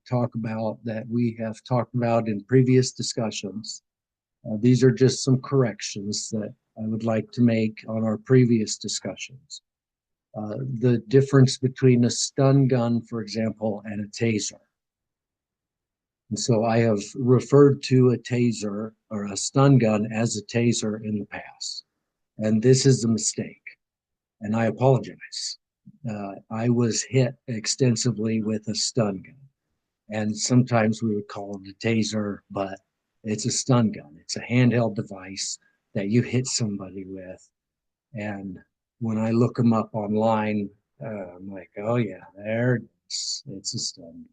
talk about that we have talked about in previous discussions. These are just some corrections that I would like to make on our previous discussions. The difference between a stun gun, for example, and a taser. And so I have referred to a taser or a stun gun as a taser in the past. And this is a mistake. And I apologize. I was hit extensively with a stun gun. And sometimes we would call it a taser, but it's a stun gun. It's a handheld device that you hit somebody with. And when I look them up online, I'm like, oh yeah, there it is. It's a stun gun.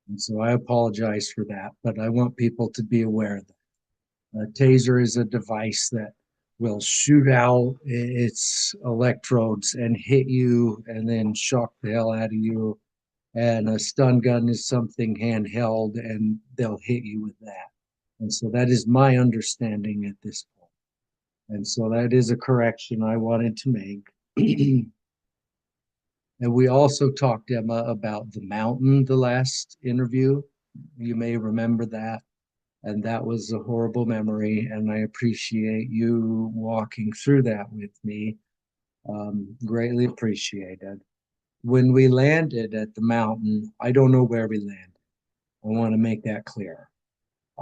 And so I apologize for that, but I want people to be aware that a taser is a device that will shoot out its electrodes and hit you and then shock the hell out of you. And a stun gun is something handheld and they'll hit you with that. And so that is my understanding at this point. And so that is a correction I wanted to make. And we also talked, Emma, about the mountain the last interview. You may remember that. And that was a horrible memory. And I appreciate you walking through that with me. Greatly appreciated. When we landed at the mountain, I don't know where we landed. I want to make that clear.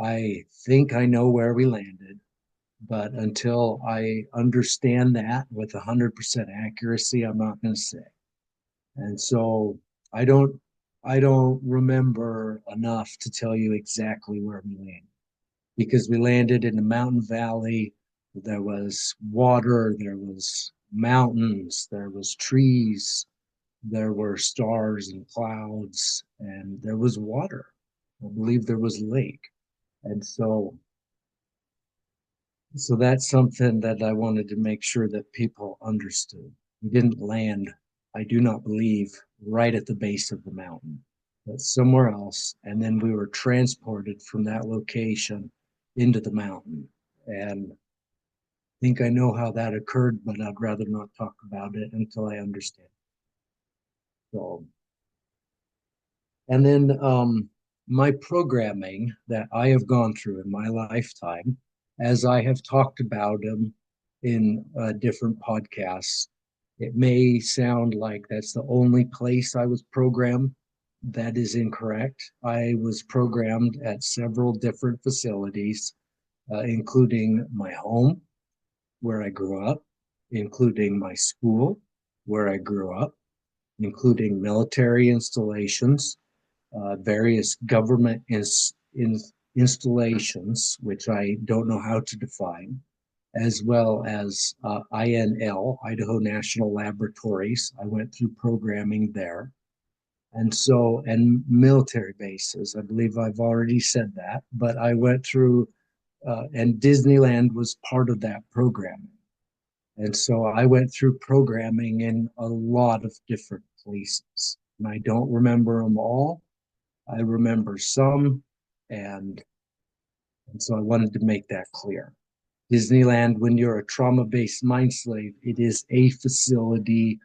I think I know where we landed, but until I understand that with 100% accuracy, I'm not going to say. And so I don't I don't remember enough to tell you exactly where we landed because we landed in the mountain valley. There was water, there was mountains, there was trees, there were stars and clouds, and there was water. I believe there was a lake. And so that's something that I wanted to make sure that people understood. We didn't land, I do not believe, right at the base of the mountain, but somewhere else. And then we were transported from that location into the mountain. And I think I know how that occurred, but I'd rather not talk about it until I understand. So, and then my programming that I have gone through in my lifetime, as I have talked about them in different podcasts, it may sound like that's the only place I was programmed. That is incorrect. I was programmed at several different facilities, including my home, where I grew up, including my school, where I grew up, including military installations, various government installations, which I don't know how to define, as well as INL, Idaho National Laboratories. I went through programming there. And military bases. I believe I've already said that, but I went through, and Disneyland was part of that programming. And so I went through programming in a lot of different places. And I don't remember them all, I remember some, and and so I wanted to make that clear. Disneyland, when you're a trauma-based mind slave, it is a facility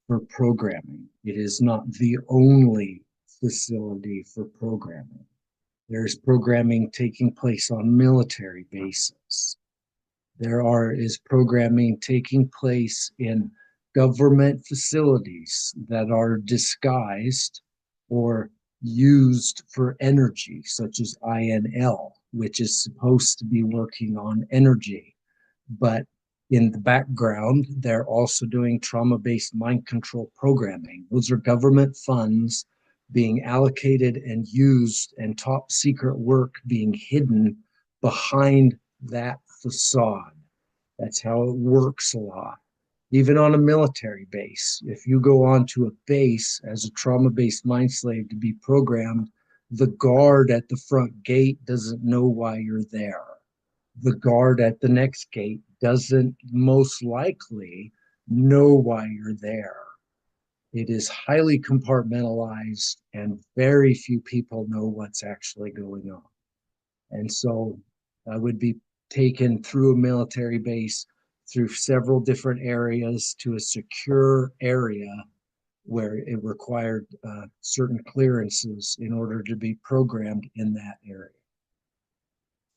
for programming. It is not the only facility for programming. There's programming taking place on military bases. Is programming taking place in government facilities that are disguised or used for energy, such as INL, which is supposed to be working on energy. But in the background, they're also doing trauma based mind control programming. Those are government funds being allocated and used, and top secret work being hidden behind that facade. That's how it works a lot. Even on a military base, if you go onto a base as a trauma based mind slave to be programmed, the guard at the front gate doesn't know why you're there. The guard at the next gate doesn't most likely know why you're there. It is highly compartmentalized, and very few people know what's actually going on. And so I would be taken through a military base, through several different areas to a secure area where it required certain clearances in order to be programmed in that area.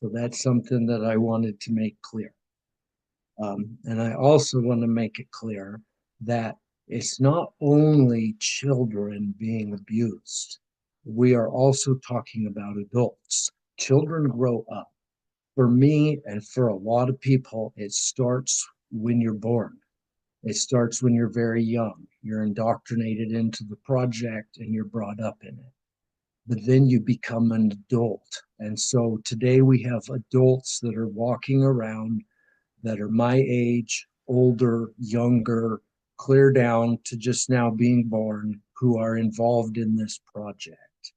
So that's something that I wanted to make clear. And I also want to make it clear that it's not only children being abused, we are also talking about adults. Children grow up. For me and for a lot of people, it starts when you're born. It starts when you're very young. You're indoctrinated into the project and you're brought up in it. But then you become an adult. And so today we have adults that are walking around that are my age, older, younger, clear down to just now being born, who are involved in this project.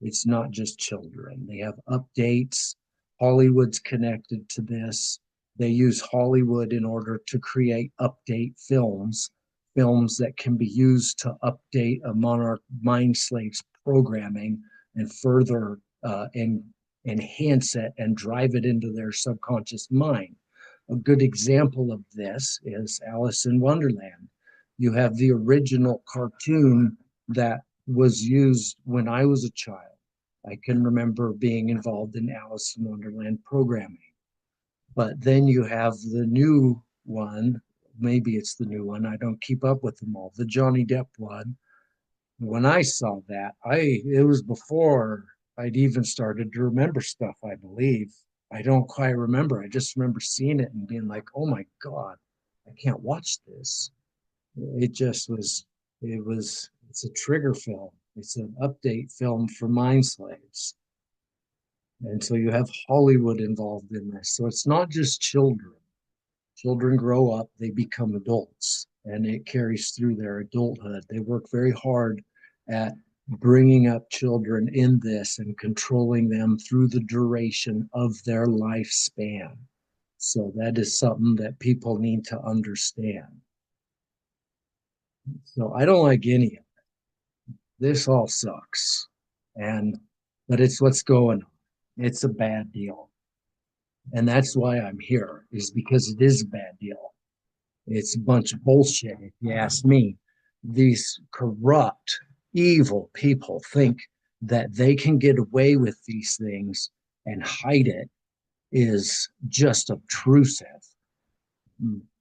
It's not just children. They have updates. Hollywood's connected to this. They use Hollywood in order to create update films, films that can be used to update a monarch mind slave's programming and further enhance it and drive it into their subconscious mind. A good example of this is Alice in Wonderland. You have the original cartoon that was used when I was a child. I can remember being involved in Alice in Wonderland programming. But then you have the new one. Maybe it's the new one. I don't keep up with them all. The Johnny Depp one. When I saw that, I it was before I'd even started to remember stuff, I believe. I don't quite remember. I just remember seeing it and being like, "Oh my God, I can't watch this." It just was it's a trigger film. It's an update film for mind slaves. And so you have Hollywood involved in this. So it's not just children. Children grow up, they become adults, and it carries through their adulthood. They work very hard at bringing up children in this and controlling them through the duration of their lifespan. So that is something that people need to understand. So I don't like any of it. This all sucks. And but it's what's going on. It's a bad deal. And that's why I'm here, is because it is a bad deal. It's a bunch of bullshit, if you ask me. These corrupt, evil people think that they can get away with these things and hide it is just obtrusive.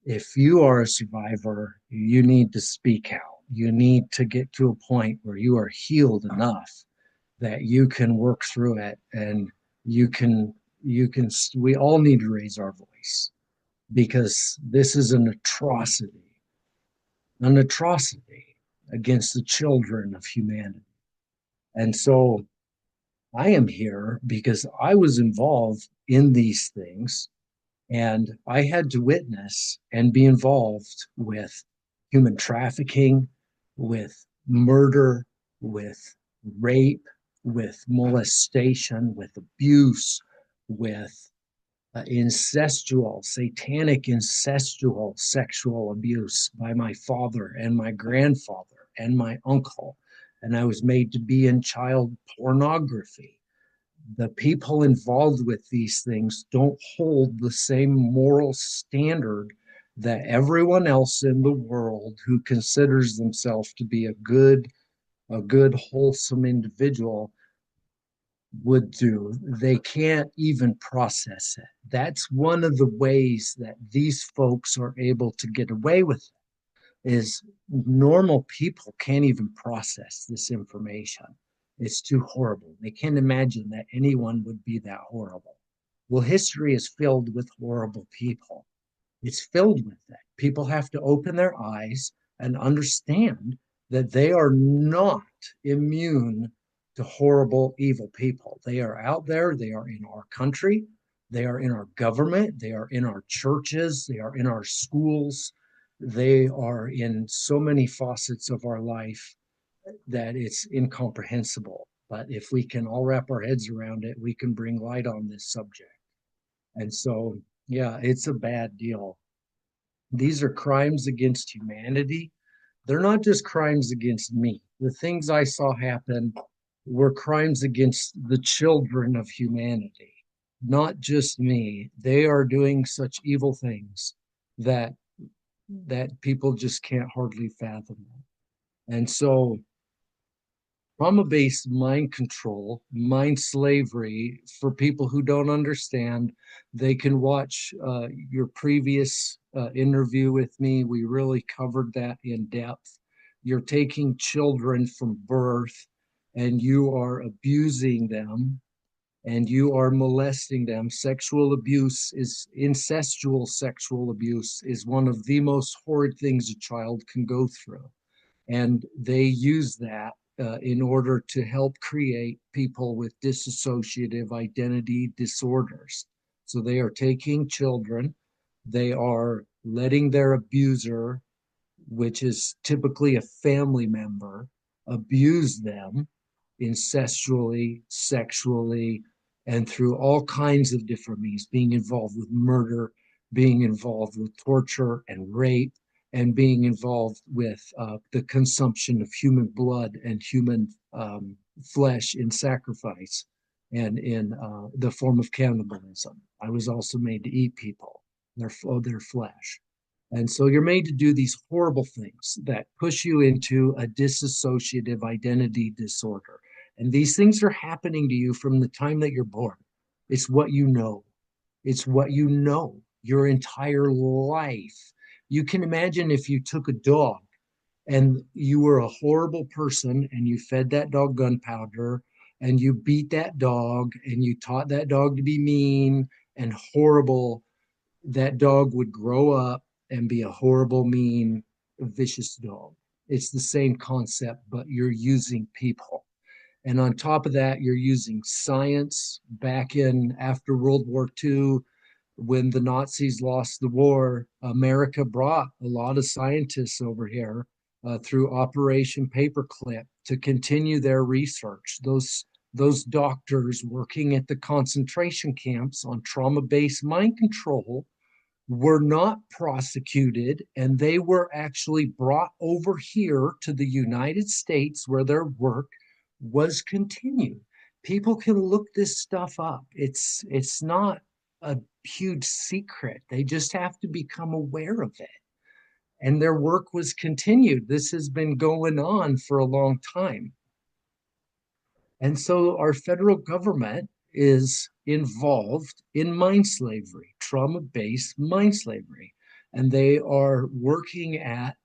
If you are a survivor, you need to speak out. You need to get to a point where you are healed enough that you can work through it and you can we all need to raise our voice because this is an atrocity against the children of humanity. And so I am here because I was involved in these things and I had to witness and be involved with human trafficking, with murder, with rape, with molestation, with abuse, with satanic incestual sexual abuse by my father and my grandfather and my uncle. And I was made to be in child pornography. The people involved with these things don't hold the same moral standard that everyone else in the world who considers themselves to be a good wholesome individual would do. They can't even process it. That's one of the ways that these folks are able to get away with it, is normal people can't even process this information. It's too horrible. They can't imagine that anyone would be that horrible. Well, history is filled with horrible people. It's filled with that. People have to open their eyes and understand that they are not immune to horrible, evil people. They are out there, they are in our country, they are in our government, they are in our churches, they are in our schools, they are in so many facets of our life that it's incomprehensible. But if we can all wrap our heads around it, we can bring light on this subject. And so, yeah, it's a bad deal. These are crimes against humanity. They're not just crimes against me. The things I saw happen were crimes against the children of humanity, not just me. They are doing such evil things that people just can't hardly fathom them. And so trauma-based mind control, mind slavery, for people who don't understand, they can watch your previous interview with me. We really covered that in depth. You're taking children from birth and you are abusing them and you are molesting them. Sexual abuse is incestual sexual abuse is one of the most horrid things a child can go through. And they use that in order to help create people with dissociative identity disorders. So they are taking children, they are letting their abuser, which is typically a family member, abuse them incestually, sexually, and through all kinds of different means, being involved with murder, being involved with torture and rape, and being involved with the consumption of human blood and human flesh in sacrifice and in the form of cannibalism. I was also made to eat people, their flesh. And so you're made to do these horrible things that push you into a dissociative identity disorder. And these things are happening to you from the time that you're born. It's what you know. It's what you know your entire life. You can imagine if you took a dog and you were a horrible person and you fed that dog gunpowder and you beat that dog and you taught that dog to be mean and horrible, that dog would grow up and be a horrible, mean, vicious dog. It's the same concept, but you're using people. And on top of that, you're using science. Back in after World War II, when the Nazis lost the war, America brought a lot of scientists over here through Operation Paperclip to continue their research. Those doctors working at the concentration camps on trauma-based mind control were not prosecuted, and they were actually brought over here to the United States where their work was continued. People can look this stuff up. It's not a huge secret. They just have to become aware of it. And their work was continued. This has been going on for a long time. And so our federal government is involved in mind slavery, trauma based mind slavery. And they are working at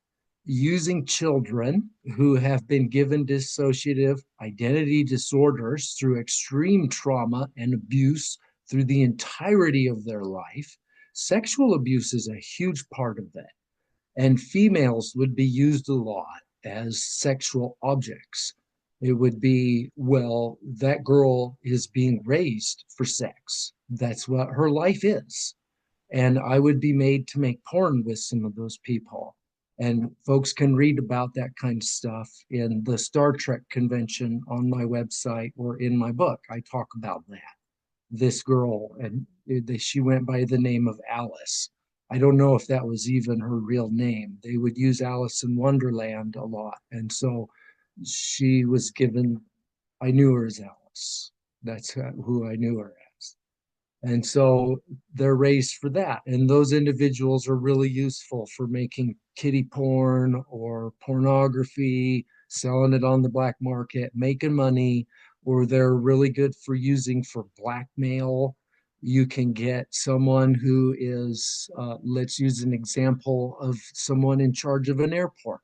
using children who have been given dissociative identity disorders through extreme trauma and abuse through the entirety of their life. Sexual abuse is a huge part of that. And females would be used a lot as sexual objects. It would be, well, that girl is being raised for sex. That's what her life is. And I would be made to make porn with some of those people. And folks can read about that kind of stuff in the Star Trek convention on my website or in my book. I talk about that. This girl, and she went by the name of Alice. I don't know if that was even her real name. They would use Alice in Wonderland a lot. And so she was given, I knew her as Alice. That's who I knew her as. And so they're raised for that. And those individuals are really useful for making kiddie porn or pornography, selling it on the black market, making money, or they're really good for using for blackmail. You can get someone who is, let's use an example of someone in charge of an airport.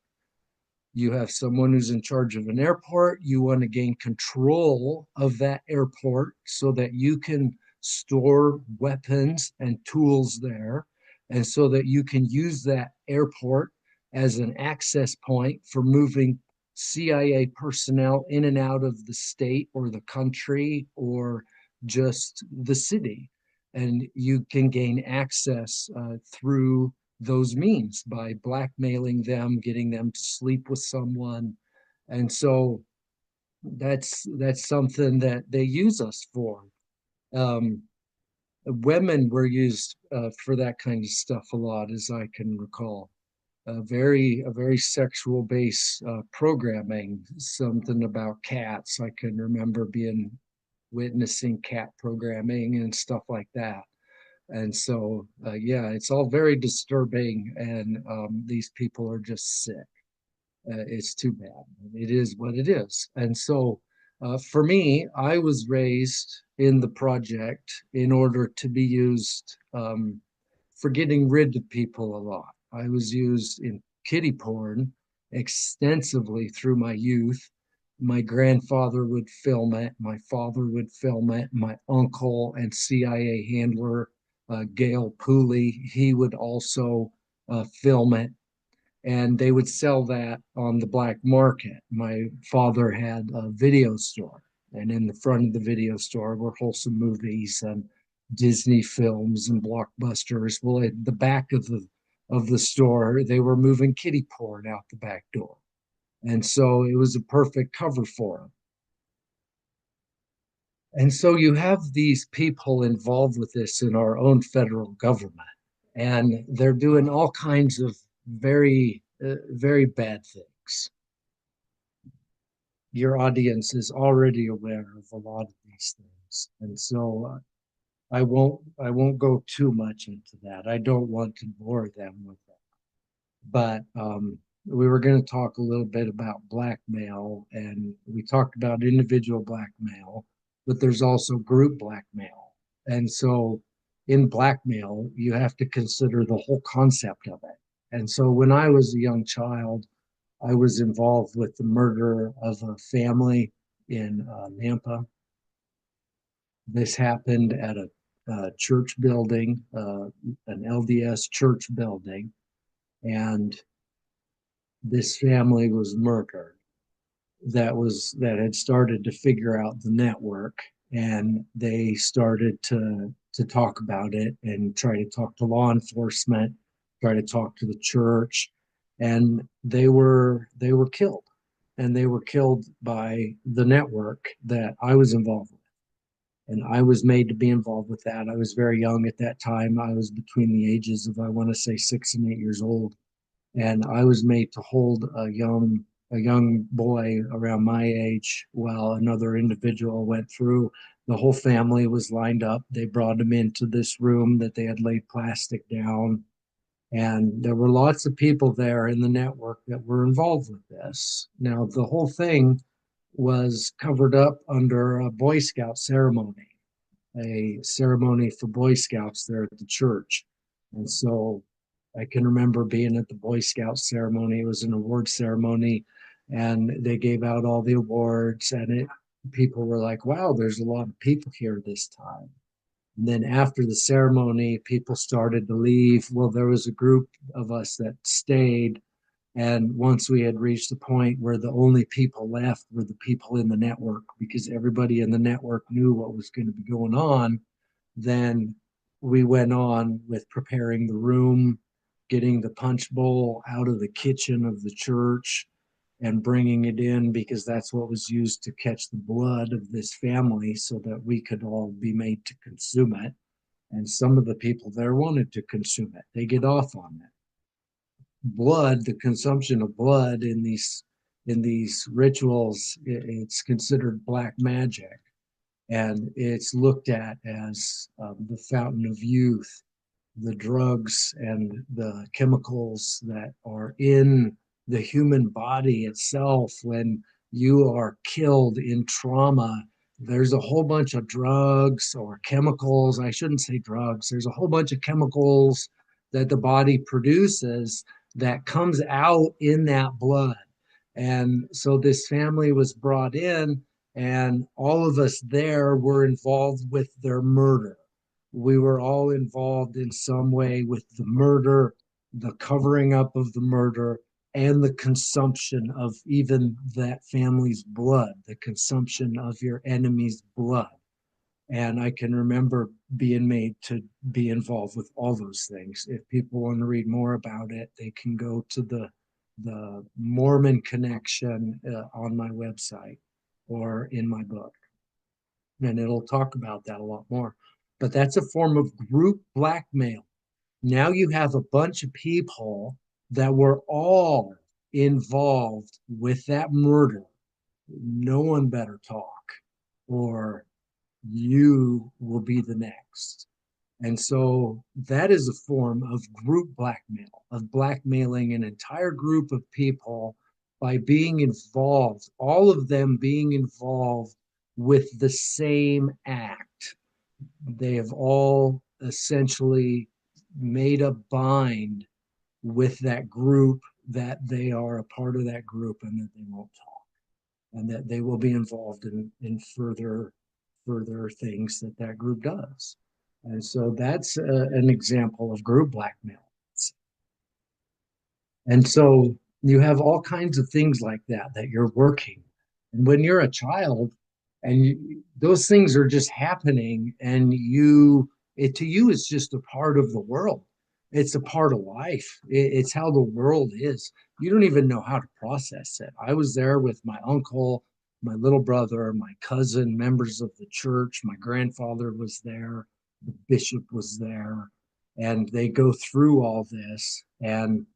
You have someone who's in charge of an airport. You want to gain control of that airport so that you can store weapons and tools there, and so that you can use that airport as an access point for moving CIA personnel in and out of the state or the country or just the city. And you can gain access through those means by blackmailing them, getting them to sleep with someone. And so that's something that they use us for. Um, Women were used for that kind of stuff a lot, as I can recall. A very sexual based programming. Something about cats. I can remember being witnessing cat programming and stuff like that. And so, yeah, it's all very disturbing, and these people are just sick. It's too bad. It is what it is. And so, for me, I was raised in the project in order to be used for getting rid of people a lot. I was used in kiddie porn extensively through my youth. My grandfather would film it, my father would film it, my uncle and CIA handler, Gail Pooley, he would also film it, and they would sell that on the black market. My father had a video store, and in the front of the video store were wholesome movies and Disney films and blockbusters. Well, at the back of the store, they were moving kiddie porn out the back door, and so it was a perfect cover for them. And so you have these people involved with this in our own federal government, and they're doing all kinds of very bad things. Your audience is already aware of a lot of these things, and so I won't go too much into that. I don't want to bore them with that. But we were going to talk a little bit about blackmail, and we talked about individual blackmail, but there's also group blackmail. And so in blackmail, you have to consider the whole concept of it. And so when I was a young child, I was involved with the murder of a family in Nampa. This happened at a church building, an LDS church building, and this family was murdered. That had started to figure out the network, and they started to talk about it and try to talk to law enforcement, try to talk to the church, and they were killed, and they were killed by the network that I was involved with. And I was made to be involved with that. I was very young at that time. I was between the ages of, I want to say, 6 and 8 years old, and I was made to hold a young boy around my age while another individual went through. The whole family was lined up. They brought him into this room that they had laid plastic down, and there were lots of people there in the network that were involved with this. Now, the whole thing was covered up under a Boy Scout ceremony, a ceremony for Boy Scouts there at the church. And so I can remember being at the Boy Scout ceremony. It was an award ceremony, and they gave out all the awards, and people were like, wow, there's a lot of people here this time. And then after the ceremony, people started to leave. Well, there was a group of us that stayed. And once we had reached the point where the only people left were the people in the network, because everybody in the network knew what was going to be going on, then we went on with preparing the room, getting the punch bowl out of the kitchen of the church and bringing it in, because that's what was used to catch the blood of this family so that we could all be made to consume it. And some of the people there wanted to consume it. They get off on it. Blood, the consumption of blood in these rituals, it's considered black magic, and it's looked at as the fountain of youth. The drugs and the chemicals that are in the human body itself, when you are killed in trauma, there's a whole bunch of drugs or chemicals. I shouldn't say drugs. There's a whole bunch of chemicals that the body produces that comes out in that blood. And so this family was brought in, and all of us there were involved with their murder. We were all involved in some way with the murder, the covering up of the murder, and the consumption of even that family's blood, the consumption of your enemy's blood. And I can remember being made to be involved with all those things. If people want to read more about it, they can go to the Mormon connection on my website or in my book, and it'll talk about that a lot more. But that's a form of group blackmail. Now you have a bunch of people that were all involved with that murder. No one better talk, or you will be the next. And so that is a form of group blackmail, of blackmailing an entire group of people by being involved, all of them being involved with the same act. They have all essentially made a bind with that group, that they are a part of that group, and that they won't talk, and that they will be involved in further things that that group does. And so that's an example of group blackmail. And so you have all kinds of things like that you're working. And when you're a child, and those things are just happening, and to you, it's just a part of the world. It's a part of life. It's how the world is. You don't even know how to process it. I was there with my uncle, my little brother, my cousin, members of the church. My grandfather was there. The bishop was there. And they go through all this. And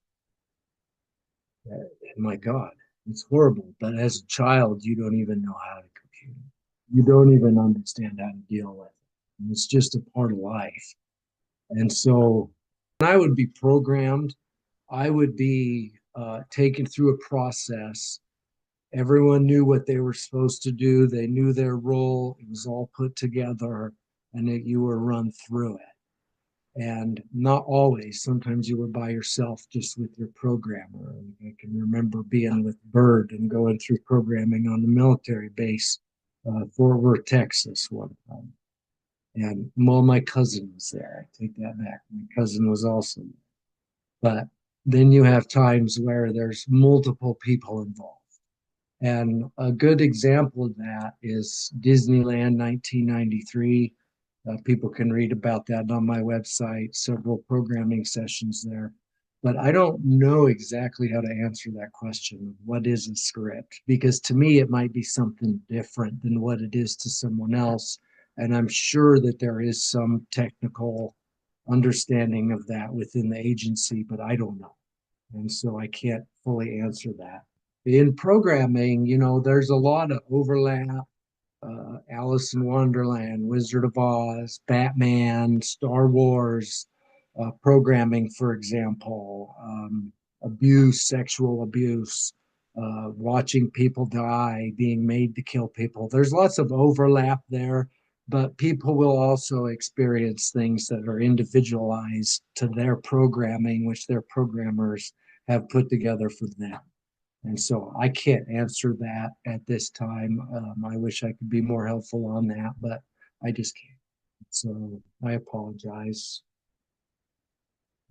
my God, it's horrible. But as a child, you don't even know how to compute it. You don't even understand how to deal with it. And it's just a part of life. And so I would be programmed I would be taken through a process. Everyone knew what they were supposed to do. They knew their role. It was all put together, and that you were run through it. And not always. Sometimes you were by yourself, just with your programmer. And I can remember being with Bird and going through programming on the military base, Fort Worth, Texas, one time. And well, my cousin was there. I take that back. My cousin was also there. But then you have times where there's multiple people involved. And a good example of that is Disneyland 1993. People can read about that on my website, several programming sessions there. But I don't know exactly how to answer that question. What is a script? Because to me, it might be something different than what it is to someone else. And I'm sure that there is some technical understanding of that within the agency, but I don't know. And so I can't fully answer that. In programming, there's a lot of overlap. Alice in Wonderland, Wizard of Oz, Batman, Star Wars, programming, for example, abuse, sexual abuse, watching people die, being made to kill people. There's lots of overlap there, but people will also experience things that are individualized to their programming, which their programmers have put together for them. And so I can't answer that at this time. I wish I could be more helpful on that, but I just can't. So I apologize.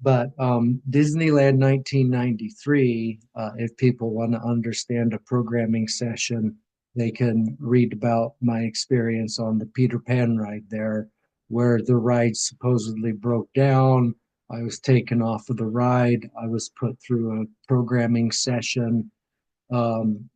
But Disneyland 1993, if people want to understand a programming session, they can read about my experience on the Peter Pan ride there, where the ride supposedly broke down. I was taken off of the ride. I was put through a programming session,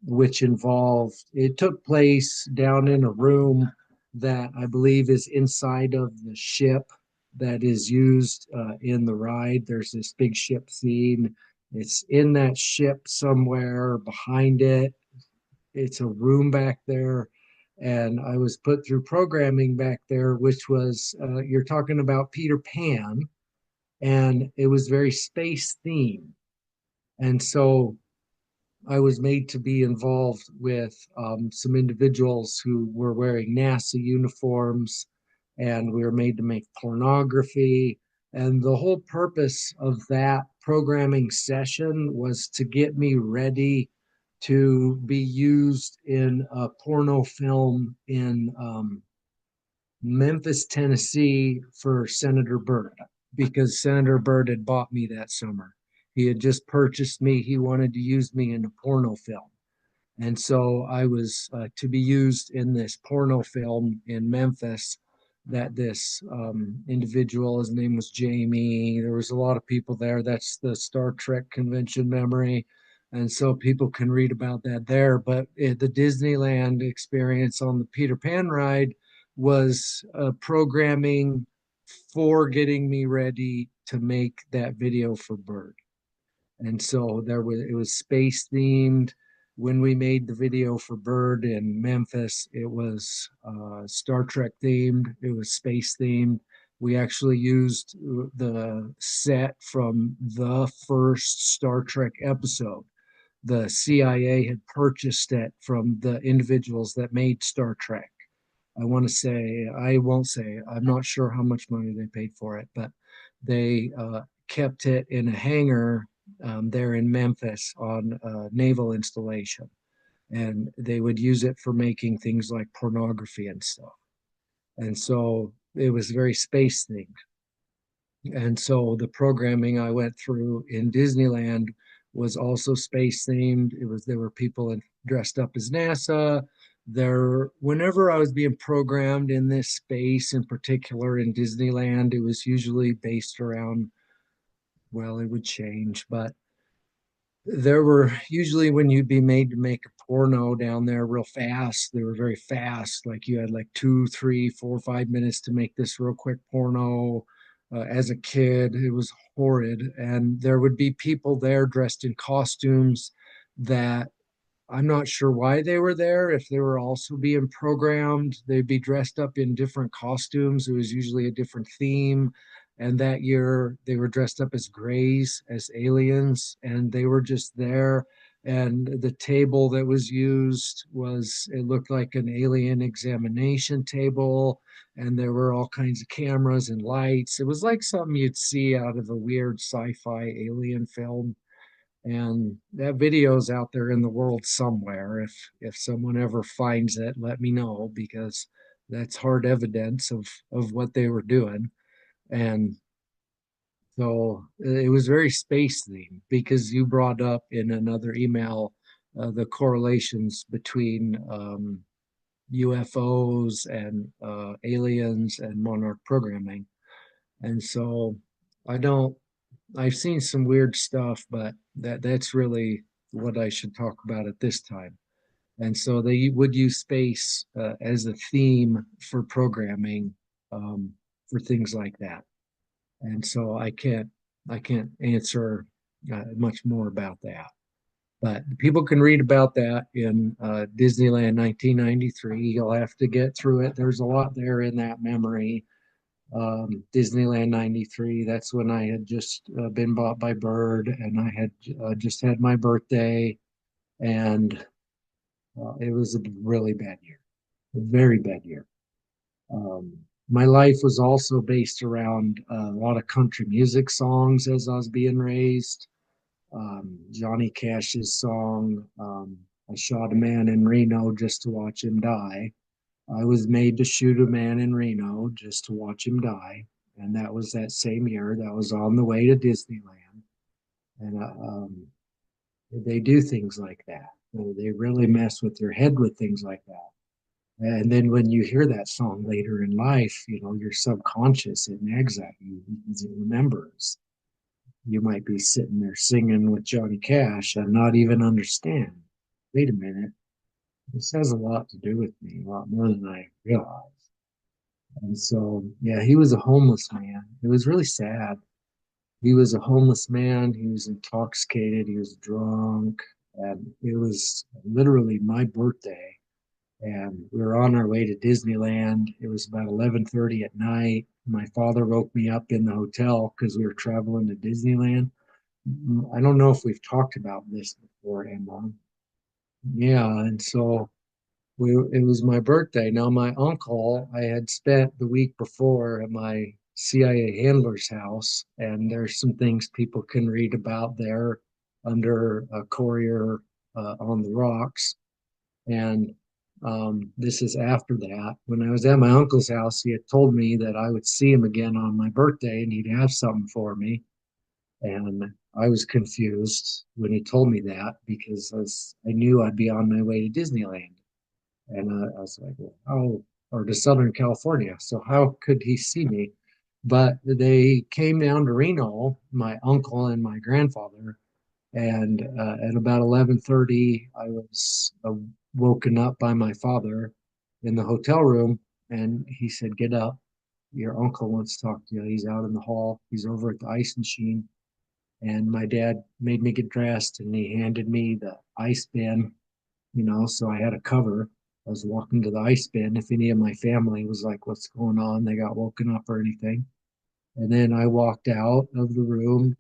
which involved, it took place down in a room that I believe is inside of the ship that is used in the ride. There's this big ship scene. It's in that ship somewhere behind it. It's a room back there. And I was put through programming back there, which was, you're talking about Peter Pan, and it was very space themed. And so I was made to be involved with some individuals who were wearing NASA uniforms, and we were made to make pornography. And the whole purpose of that programming session was to get me ready to be used in a porno film in Memphis, Tennessee for Senator Byrd, because Senator Byrd had bought me that summer. He had just purchased me. He wanted to use me in a porno film. And so I was to be used in this porno film in Memphis that this individual, his name was Jamie. There was a lot of people there. That's the Star Trek convention memory. And so people can read about that there. But the Disneyland experience on the Peter Pan ride was programming for getting me ready to make that video for Bird. And so it was space themed. When we made the video for Bird in Memphis, it was Star Trek themed, it was space themed. We actually used the set from the first Star Trek episode. The CIA had purchased it from the individuals that made Star Trek. I want to say, I won't say, I'm not sure how much money they paid for it, but they kept it in a hangar there in Memphis on a naval installation. And they would use it for making things like pornography and stuff. And so it was very space themed. And so the programming I went through in Disneyland was also space themed. There were people dressed up as NASA. Whenever I was being programmed in this space, in particular in Disneyland, it was usually based around, well, it would change, but there were usually, when you'd be made to make a porno down there real fast, they were very fast. Like you had like 2, 3, 4, 5 minutes to make this real quick porno. As a kid, it was horrid. And there would be people there dressed in costumes that I'm not sure why they were there. If they were also being programmed, they'd be dressed up in different costumes. It was usually a different theme. And that year they were dressed up as grays, as aliens, and they were just there. And the table that was used was, it looked like an alien examination table, and there were all kinds of cameras and lights. It was like something you'd see out of a weird sci-fi alien film. And that video's out there in the world somewhere. If someone ever finds it, let me know, because that's hard evidence of what they were doing. And so it was very space themed, because you brought up in another email the correlations between UFOs and aliens and monarch programming. And so I don't, I've seen some weird stuff, but that's really what I should talk about at this time. And so they would use space as a theme for programming, for things like that. And so I can't answer much more about that. But people can read about that in Disneyland 1993. You'll have to get through it. There's a lot there in that memory. Disneyland 93, that's when I had just been bought by Bird, and I had just had my birthday, and it was a really bad year, a very bad year. Um, my life was also based around a lot of country music songs as I was being raised. Johnny Cash's song, I shot a man in Reno just to watch him die. I was made to shoot a man in Reno just to watch him die. And that was that same year. That was on the way to Disneyland. And they do things like that. They really mess with your head with things like that. And then when you hear that song later in life, your subconscious, it nags at you because it remembers. You might be sitting there singing with Johnny Cash and not even understand. Wait a minute, this has a lot to do with me, a lot more than I realize. And so, yeah, he was a homeless man. It was really sad. He was a homeless man. He was intoxicated. He was drunk. And it was literally my birthday. And we were on our way to Disneyland. It was about 11:30 at night. My father woke me up in the hotel because we were traveling to Disneyland. I don't know if we've talked about this before, Emma. Yeah, and so it was my birthday. Now, my uncle, I had spent the week before at my CIA handler's house, and there's some things people can read about there under a courier on the rocks. And this is after that. When I was at my uncle's house, he had told me that I would see him again on my birthday and he'd have something for me. And I was confused when he told me that, because I knew I'd be on my way to Disneyland. And I was like, well, oh, or to Southern California. So how could he see me? But they came down to Reno, my uncle and my grandfather, and at about 11:30, I was woken up by my father in the hotel room, and he said, "Get up. Your uncle wants to talk to you. He's out in the hall. He's over at the ice machine." And my dad made me get dressed, and he handed me the ice bin, so I had a cover. I was walking to the ice bin. If any of my family was like, "What's going on?" They got woken up or anything. And then I walked out of the room,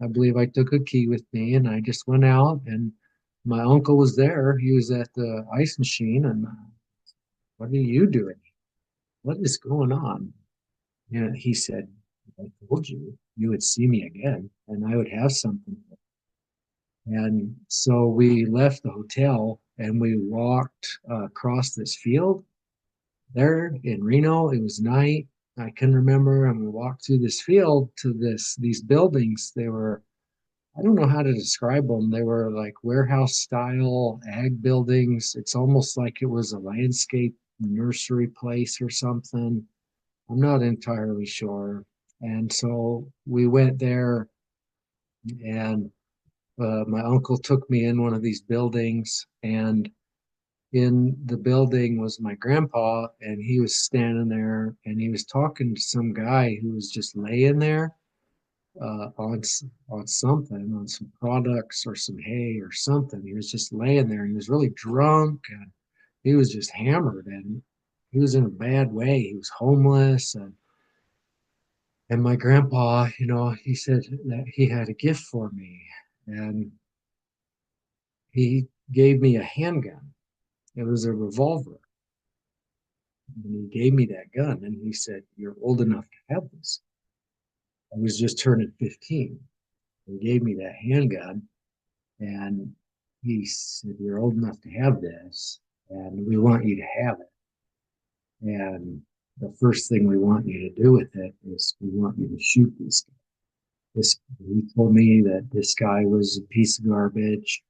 I believe I took a key with me, and I just went out, and my uncle was there. He was at the ice machine, and what are you doing? What is going on? And he said, "I told you you would see me again, and I would have something." And so we left the hotel and we walked across this field there in Reno. It was night. I can remember, and we walked through this field to these buildings. They were, I don't know how to describe them. They were like warehouse style ag buildings. It's almost like it was a landscape nursery place or something. I'm not entirely sure. And so we went there, and my uncle took me in one of these buildings, and in the building was my grandpa, and he was standing there, and he was talking to some guy who was just laying there on something, on some products or some hay or something. He was just laying there, and he was really drunk, and he was just hammered, and he was in a bad way. He was homeless, And my grandpa, he said that he had a gift for me, and he gave me a handgun. It was a revolver. And he gave me that gun, and he said, "You're old enough to have this." I was just turning 15. He gave me that handgun, and he said, "You're old enough to have this, and we want you to have it. And the first thing we want you to do with it is we want you to shoot this guy." He told me that this guy was a piece of garbage.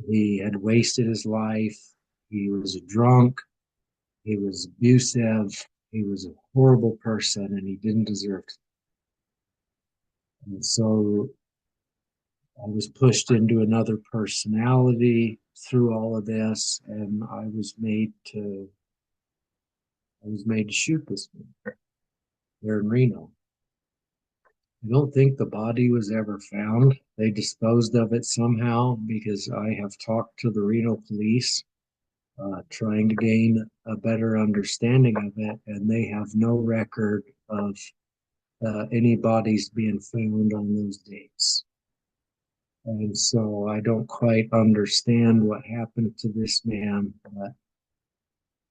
He had wasted his life. He was a drunk. He was abusive. He was a horrible person, and he didn't deserve it. And so I was pushed into another personality through all of this, and I was made to shoot this man there in Reno. I don't think the body was ever found. They disposed of it somehow because I have talked to the Reno police, trying to gain a better understanding of it, and they have no record of any bodies being found on those dates. And so I don't quite understand what happened to this man that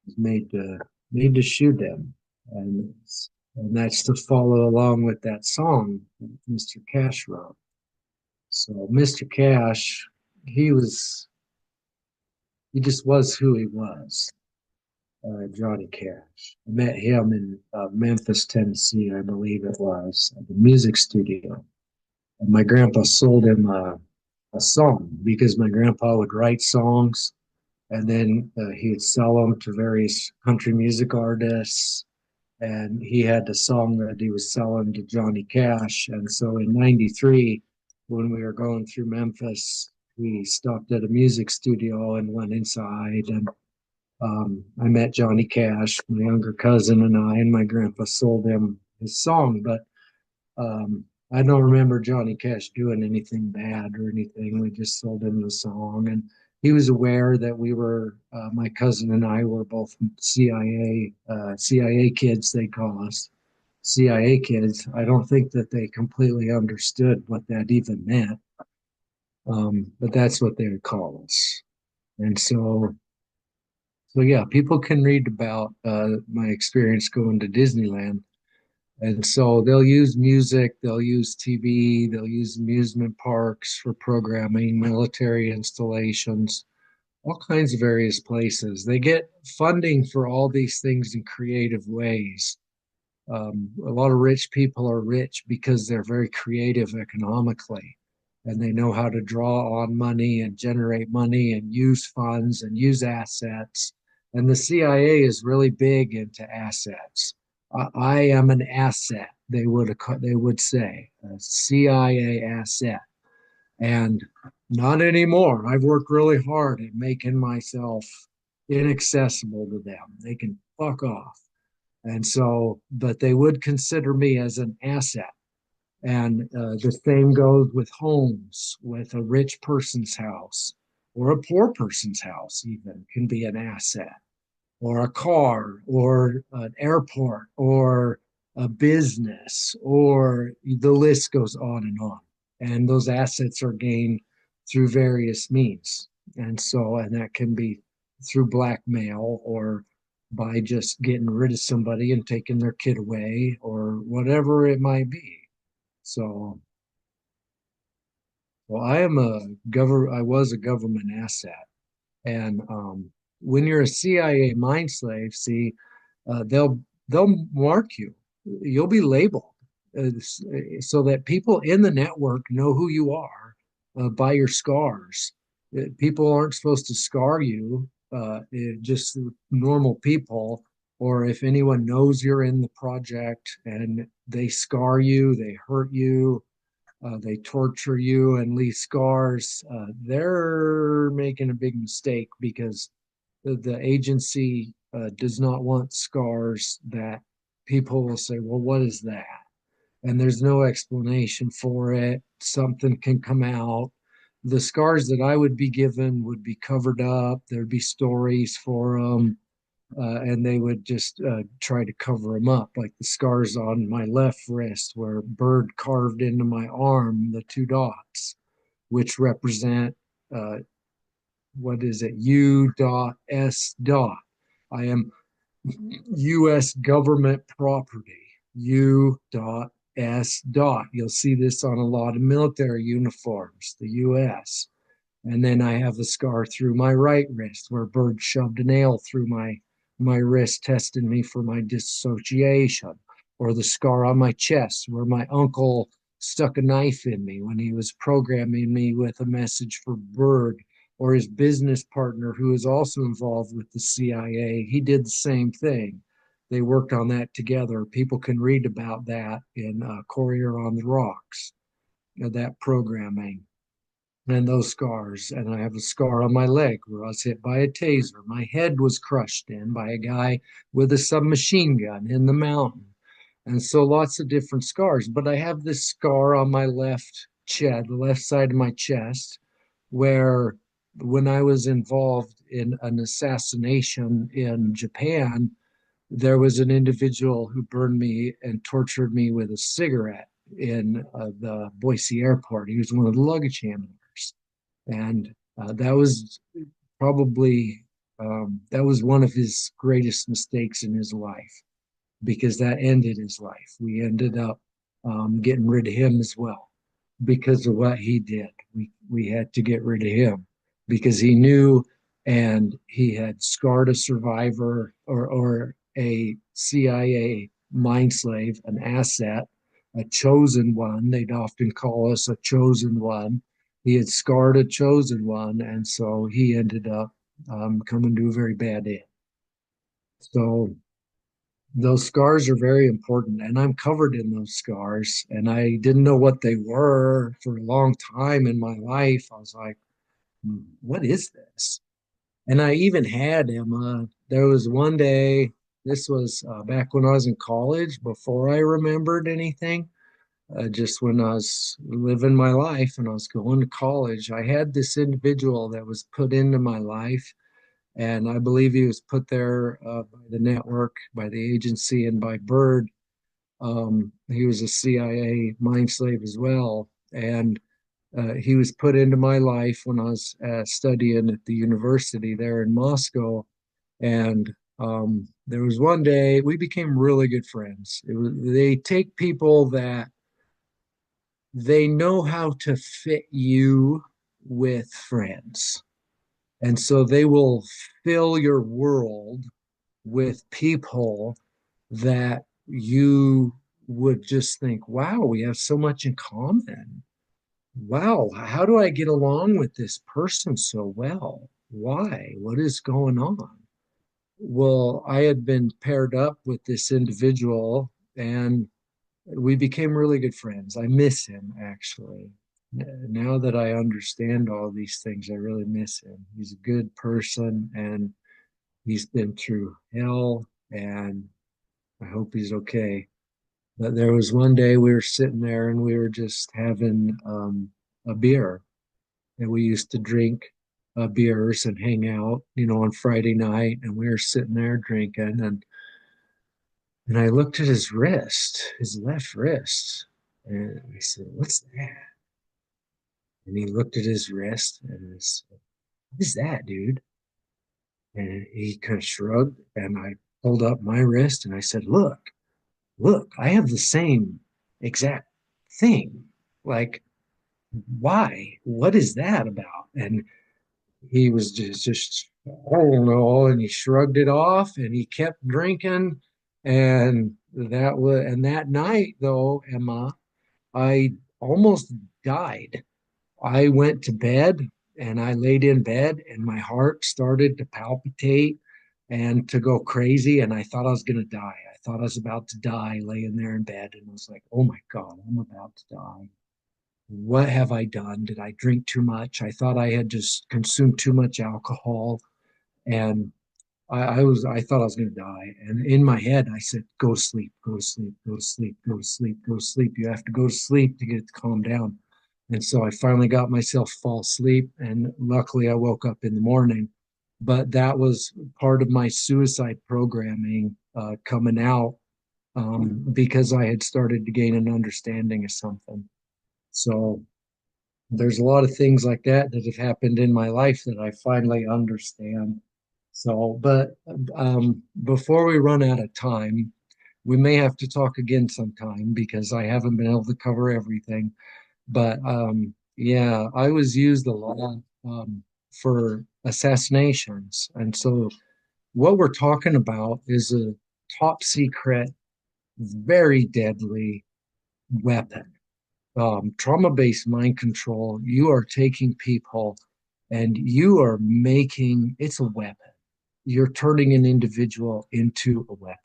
was made to shoot him. And and that's to follow along with that song that Mr. Cash wrote. So Mr. Cash, he was he just was who he was, Johnny Cash. I met him in Memphis, Tennessee, I believe it was, at the music studio. And my grandpa sold him a song because my grandpa would write songs, and then he would sell them to various country music artists. And he had a song that he was selling to Johnny Cash. And so in '93, when we were going through Memphis, we stopped at a music studio and went inside. And I met Johnny Cash, my younger cousin, and my grandpa sold him his song. But I don't remember Johnny Cash doing anything bad or anything. We just sold him the song, and he was aware that my cousin and I were both CIA kids. They call us CIA kids. I don't think that they completely understood what that even meant, but that's what they would call us. And so yeah, people can read about my experience going to Disneyland. And so they'll use music, they'll use TV, they'll use amusement parks for programming, military installations, all kinds of various places. They get funding for all these things in creative ways. A lot of rich people are rich because they're very creative economically, and they know how to draw on money and generate money and use funds and use assets. And the CIA is really big into assets. I am an asset, they would say, a CIA asset. And not anymore. I've worked really hard at making myself inaccessible to them. They can fuck off. And so, but they would consider me as an asset. And the same goes with homes, with a rich person's house or a poor person's house, even can be an asset, or a car or an airport or a business, or the list goes on and on. And those assets are gained through various means. And that can be through blackmail or by just getting rid of somebody and taking their kid away or whatever it might be. So, well, I was a government asset. And when you're a CIA mind slave, see, they'll mark you. You'll be labeled so that people in the network know who you are by your scars. People aren't supposed to scar you, just normal people. Or if anyone knows you're in the project and they scar you, they hurt you, they torture you and leave scars, they're making a big mistake because the agency does not want scars that people will say, well, what is that? And there's no explanation for it. Something can come out. The scars that I would be given would be covered up. There'd be stories for them. and they would just try to cover them up, like the scars on my left wrist where a bird carved into my arm the two dots, which represent uh, what is it, U dot S dot. I am U.S. government property, U dot S dot. You'll see this on a lot of military uniforms, the U.S. And then I have a scar through my right wrist where a bird shoved a nail through my wrist, testing me for my dissociation, or the scar on my chest where my uncle stuck a knife in me when he was programming me with a message for bird, or his business partner who is also involved with the CIA. He did the same thing. They worked on that together. People can read about that in Courier on the Rocks, that programming and those scars. And I have a scar on my leg where I was hit by a taser. My head was crushed in by a guy with a submachine gun in the mountain. And so lots of different scars. But I have this scar on my left chest, the left side of my chest, where when I was involved in an assassination in Japan, there was an individual who burned me and tortured me with a cigarette in the Boise airport. He was one of the luggage handlers. And that was probably that was one of his greatest mistakes in his life because that ended his life. We ended up getting rid of him as well because of what he did. We had to get rid of him because he knew and he had scarred a survivor or a CIA mind slave, an asset, a chosen one. They'd often call us a chosen one. He had scarred a chosen one, and so he ended up coming to a very bad end. So those scars are very important, and I'm covered in those scars, and I didn't know what they were for a long time in my life. I was like, what is this? And I even had him. There was one day, this was back when I was in college, before I remembered anything, just when I was living my life and I was going to college. I had this individual that was put into my life, and I believe he was put there by the network, by the agency, and by Bird. He was a CIA mind slave as well. And he was put into my life when I was studying at the university there in Moscow. And there was one day we became really good friends. They take people that they know how to fit you with friends. And so they will fill your world with people that you would just think, wow, we have so much in common. Wow, how do I get along with this person so well? Why? What is going on? Well, I had been paired up with this individual and we became really good friends. I miss him actually. Now that I understand all these things, I really miss him. He's a good person and he's been through hell and I hope he's okay. But there was one day we were sitting there and we were just having a beer. And we used to drink beers and hang out, on Friday night. And we were sitting there drinking. And I looked at his wrist, his left wrist. And I said, what's that? And he looked at his wrist and I said, what is that, dude? And he kind of shrugged. And I pulled up my wrist and I said, look, I have the same exact thing. Like, why? What is that about? And he was just I don't know, and he shrugged it off and he kept drinking. And that night though, Emma, I almost died. I went to bed and I laid in bed and my heart started to palpitate and to go crazy. And I thought I was going to die. I thought I was about to die laying there in bed. And I was like, oh my God, I'm about to die. What have I done? Did I drink too much? I thought I had just consumed too much alcohol. And I thought I was going to die. And in my head, I said, go to sleep, go to sleep, go to sleep, go to sleep, go to sleep. You have to go to sleep to get it to calm down. And so I finally got myself to fall asleep. And luckily, I woke up in the morning but that was part of my suicide programming coming out because I had started to gain an understanding of something. So there's a lot of things like that that have happened in my life that I finally understand. So, but before we run out of time, we may have to talk again sometime because I haven't been able to cover everything. But yeah, I was used a lot for assassinations. And so what we're talking about is a top secret, very deadly weapon. Trauma-based mind control. You are taking people and you are making it's a weapon. You're turning an individual into a weapon.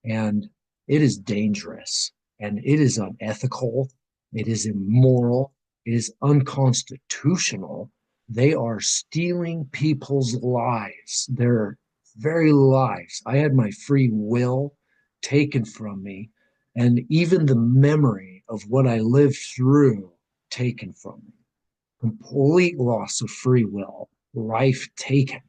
And it is dangerous and it is unethical. It is immoral. It is unconstitutional. They are stealing people's lives, their very lives. I had my free will taken from me, and even the memory of what I lived through taken from me. Complete loss of free will, life taken.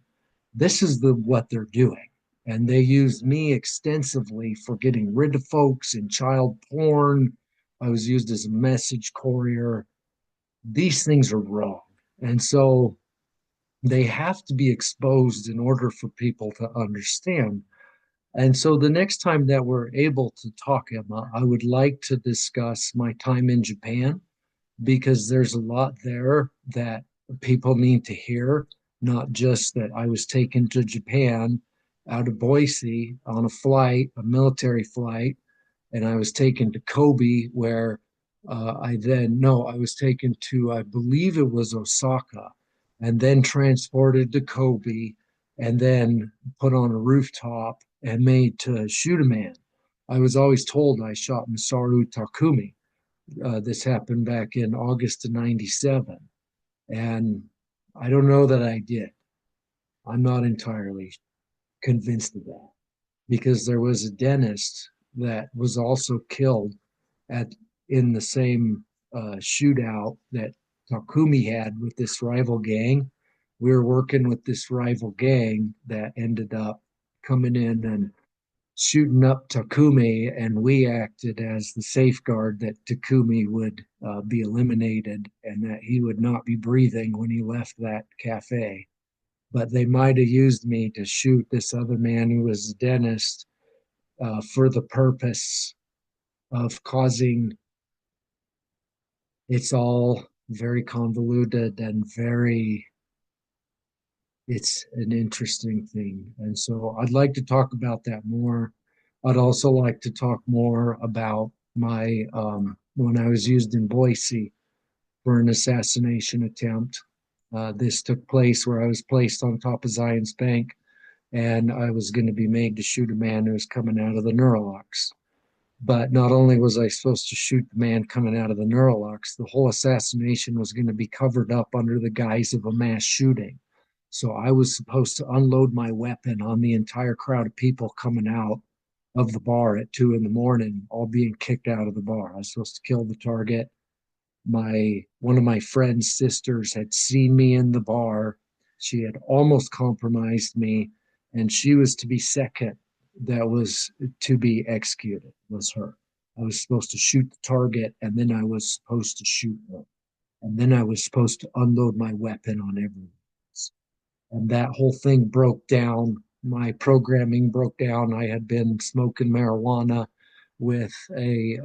This is what they're doing. And they used me extensively for getting rid of folks in child porn. I was used as a message courier. These things are wrong. And so they have to be exposed in order for people to understand. And so the next time that we're able to talk, Emma, I would like to discuss my time in Japan because there's a lot there that people need to hear, not just that I was taken to Japan out of Boise on a flight, a military flight, and I was taken to Kobe, where no, I was taken to, I believe it was Osaka, and then transported to Kobe, and then put on a rooftop and made to shoot a man. I was always told I shot Masaru Takumi. This happened back in August of 97. And I don't know that I did. I'm not entirely convinced of that because there was a dentist that was also killed at in the same shootout that Takumi had with this rival gang. We were working with this rival gang that ended up coming in and shooting up Takumi, and we acted as the safeguard that Takumi would be eliminated and that he would not be breathing when he left that cafe. But they might have used me to shoot this other man who was a dentist for the purpose of causing it's all very convoluted and very it's an interesting thing. And so I'd like to talk about that more. I'd also like to talk more about my when I was used in Boise for an assassination attempt. This took place where I was placed on top of Zion's Bank and I was going to be made to shoot a man who was coming out of the Neurolux. But not only was I supposed to shoot the man coming out of the Neurolux, the whole assassination was going to be covered up under the guise of a mass shooting. So I was supposed to unload my weapon on the entire crowd of people coming out of the bar at 2 in the morning, all being kicked out of the bar. I was supposed to kill the target. My one of my friend's sisters had seen me in the bar. She had almost compromised me, and she was to be second. That was to be executed. Was her. I was supposed to shoot the target, and then I was supposed to shoot her, and then I was supposed to unload my weapon on everyone else. And that whole thing broke down. My programming broke down. I had been smoking marijuana with a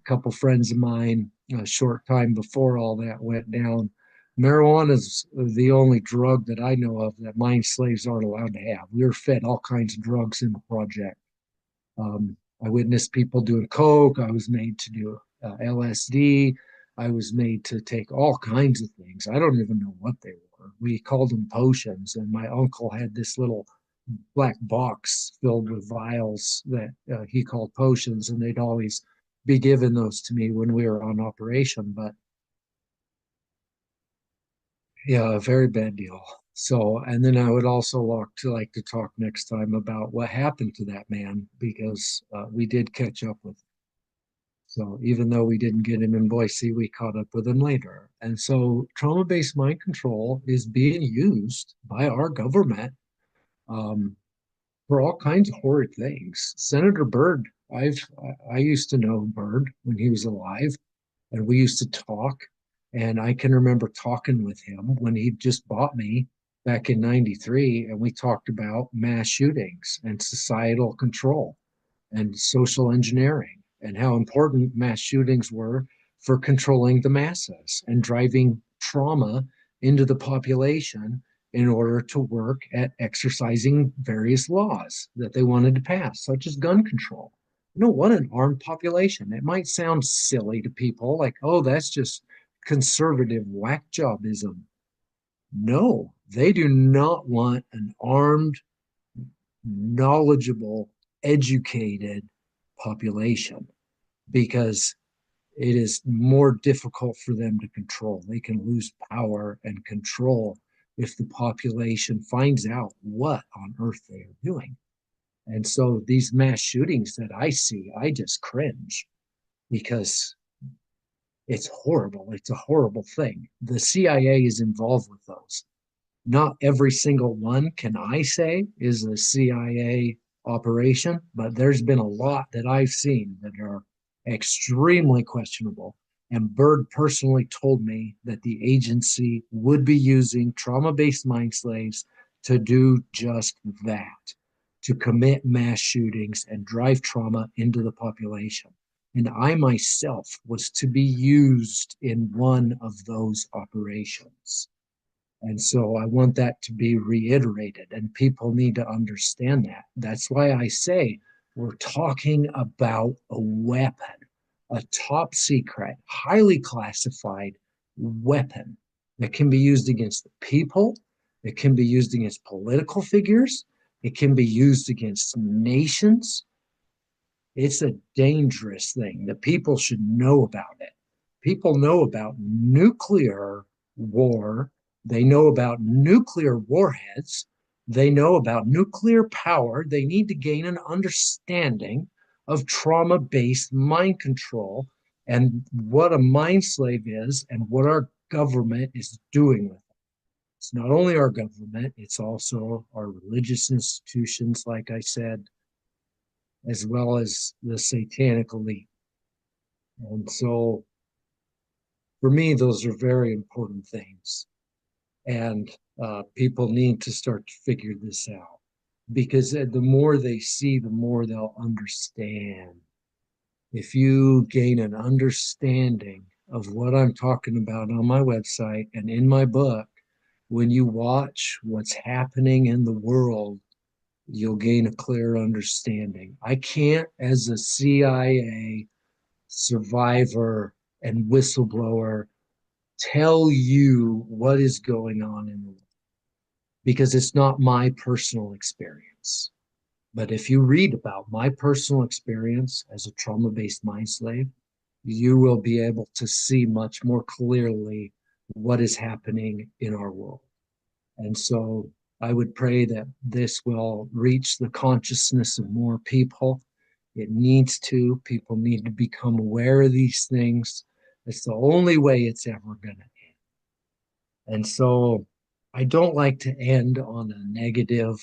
couple friends of mine a short time before all that went down. Marijuana is the only drug that I know of that mind slaves aren't allowed to have. We were fed all kinds of drugs in the project. I witnessed people doing coke. I was made to do LSD. I was made to take all kinds of things. I don't even know what they were. We called them potions, and my uncle had this little black box filled with vials that he called potions, and they'd always be giving those to me when we were on operation. But yeah, a very bad deal. So, and then I would also like to talk next time about what happened to that man because we did catch up with So even though we didn't get him in Boise, we caught up with him later. And so trauma-based mind control is being used by our government um, for all kinds of horrid things. Senator Byrd, I used to know Byrd when he was alive, and we used to talk. And I can remember talking with him when he just bought me back in '93, and we talked about mass shootings and societal control and social engineering and how important mass shootings were for controlling the masses and driving trauma into the population in order to work at exercising various laws that they wanted to pass, such as gun control. You don't want an armed population. It might sound silly to people like, oh, that's just conservative whack jobism. No, they do not want an armed, knowledgeable, educated population because it is more difficult for them to control. They can lose power and control if the population finds out what on earth they are doing. And so these mass shootings that I see, I just cringe because it's horrible. It's a horrible thing. The CIA is involved with those. Not every single one can I say is a CIA operation, but there's been a lot that I've seen that are extremely questionable. And Byrd personally told me that the agency would be using trauma based mind slaves to do just that, to commit mass shootings and drive trauma into the population. And I myself was to be used in one of those operations. And so I want that to be reiterated, and people need to understand that. That's why I say we're talking about a weapon, a top secret, highly classified weapon that can be used against the people, it can be used against political figures, it can be used against nations. It's a dangerous thing. The people should know about it. People know about nuclear war. They know about nuclear warheads. They know about nuclear power. They need to gain an understanding of trauma based mind control and what a mind slave is and what our government is doing with it. It's not only our government, it's also our religious institutions, like I said, as well as the satanic elite. And so for me, those are very important things. And people need to start to figure this out because the more they see, the more they'll understand. If you gain an understanding of what I'm talking about on my website and in my book, when you watch what's happening in the world, you'll gain a clear understanding. I can't, as a CIA survivor and whistleblower, tell you what is going on in the world because it's not my personal experience. But if you read about my personal experience as a trauma based mind slave, you will be able to see much more clearly what is happening in our world. And so I would pray that this will reach the consciousness of more people. It needs to. People need to become aware of these things. It's the only way it's ever going to end. And so I don't like to end on a negative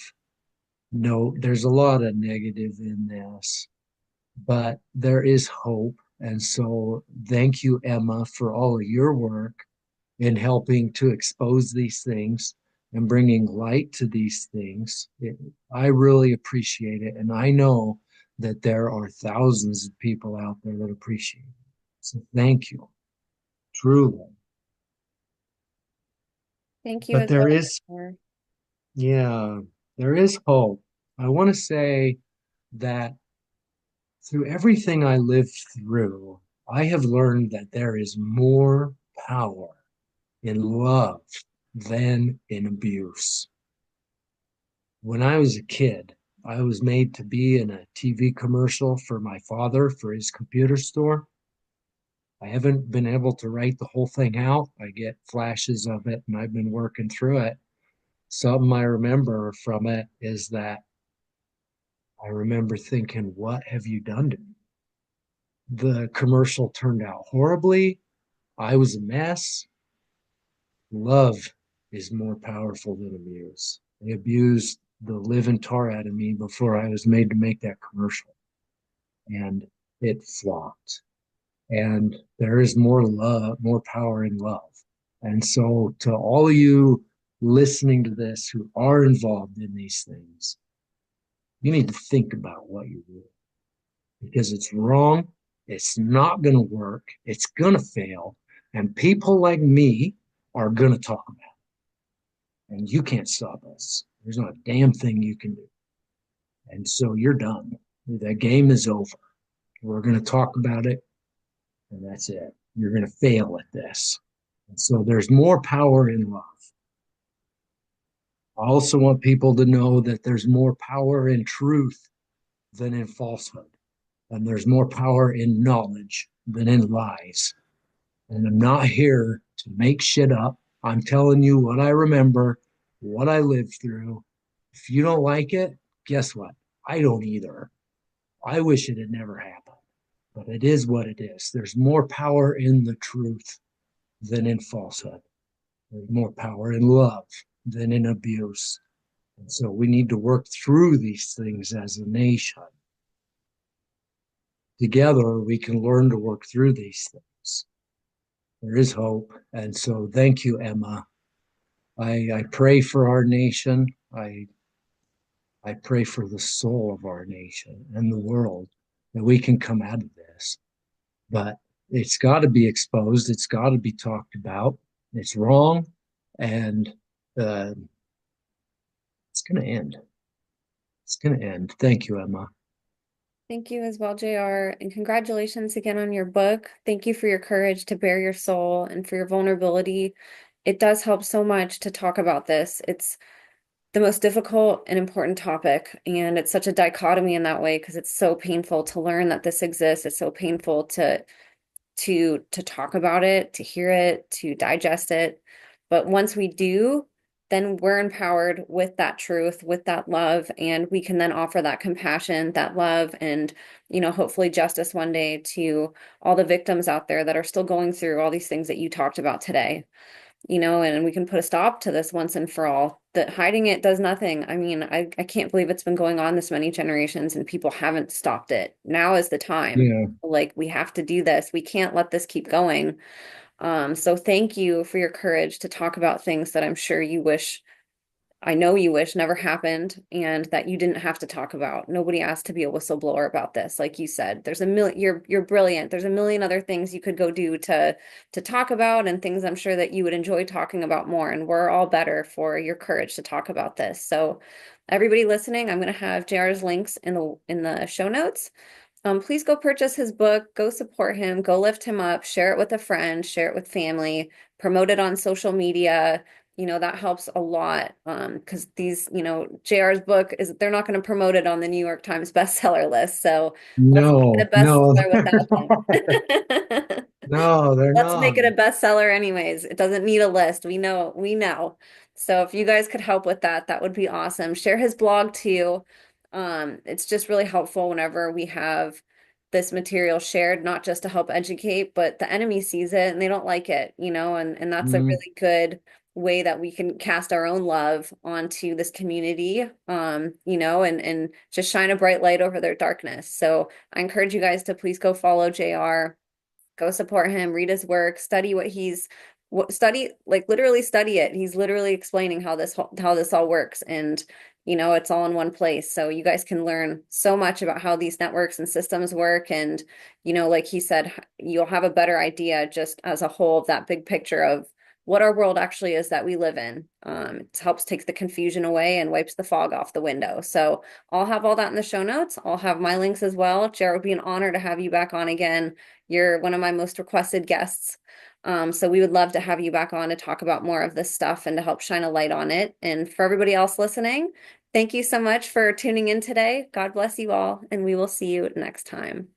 note. There's a lot of negative in this, but there is hope. And so thank you, Emma, for all of your work in helping to expose these things and bringing light to these things. I really appreciate it. And I know that there are thousands of people out there that appreciate it. So thank you, truly. Thank you But as there well. is, For- yeah, there is hope. I want to say that through everything I lived through, I have learned that there is more power in love than in abuse. When I was a kid, I was made to be in a TV commercial for my father for his computer store. I haven't been able to write the whole thing out. I get flashes of it and I've been working through it. Something I remember from it is that I remember thinking, what have you done to me? The commercial turned out horribly. I was a mess. Love is more powerful than abuse. They abused the living tar out of me before I was made to make that commercial, and it flopped. And there is more love, more power in love. And so, to all of you listening to this who are involved in these things, you need to think about what you're doing because it's wrong. It's not going to work. It's going to fail. And people like me are going to talk about it. And you can't stop us. There's not a damn thing you can do. And so you're done. That game is over. We're going to talk about it, and that's it. You're going to fail at this. And so there's more power in love. I also want people to know that there's more power in truth than in falsehood. And there's more power in knowledge than in lies. And I'm not here to make shit up. I'm telling you what I remember, what I lived through. If you don't like it, guess what? I don't either. I wish it had never happened, but it is what it is. There's more power in the truth than in falsehood. There's more power in love than in abuse. And so we need to work through these things as a nation. Together, we can learn to work through these things. There is hope. And so thank you, Emma. I pray for our nation. I pray for the soul of our nation and the world that we can come out of this. But it's got to be exposed. It's got to be talked about. It's wrong. And uh, it's going to end. It's going to end. Thank you, Emma. Thank you as well, JR, and congratulations again on your book. Thank you for your courage to bare your soul and for your vulnerability. It does help so much to talk about this. It's the most difficult and important topic, and it's such a dichotomy in that way because it's so painful to learn that this exists. It's so painful to talk about it, to hear it, to digest it. But once we do, then we're empowered with that truth, with that love, and we can then offer that compassion, that love, and hopefully justice one day to all the victims out there that are still going through all these things that you talked about today. And we can put a stop to this once and for all. That hiding it does nothing. I mean, I can't believe it's been going on this many generations and people haven't stopped it. Now is the time. Yeah. Like, we have to do this. We can't let this keep going. So thank you for your courage to talk about things that I'm sure I know you wish never happened and that you didn't have to talk about. Nobody asked to be a whistleblower about this. Like you said, there's a million, you're brilliant. There's a million other things you could go do to talk about and things I'm sure that you would enjoy talking about more. And we're all better for your courage to talk about this. So everybody listening, I'm going to have JR's links in the show notes. Please go purchase his book, go support him, go lift him up, share it with a friend, share it with family, promote it on social media. That helps a lot. Because JR's book they're not going to promote it on the New York Times bestseller list. So let's make it No, a no, bestseller they're not. without them. No, they're Let's make not. it a bestseller anyways. It doesn't need a list. We know. So if you guys could help with that, that would be awesome. Share his blog too. It's just really helpful whenever we have this material shared, not just to help educate, but the enemy sees it and they don't like it, and that's a Mm, really good way that we can cast our own love onto this community, and just shine a bright light over their darkness. So I encourage you guys to please go follow JR. Go support him, read his work, study study, like literally study it. He's literally explaining how this all works, and it's all in one place. So you guys can learn so much about how these networks and systems work, and like he said, you'll have a better idea just as a whole of that big picture of what our world actually is that we live in. It helps take the confusion away and wipes the fog off the window. So I'll have all that in the show notes. I'll have my links as well. Jared, it would be an honor to have you back on again. You're one of my most requested guests. So we would love to have you back on to talk about more of this stuff and to help shine a light on it. And for everybody else listening, thank you so much for tuning in today. God bless you all, and we will see you next time.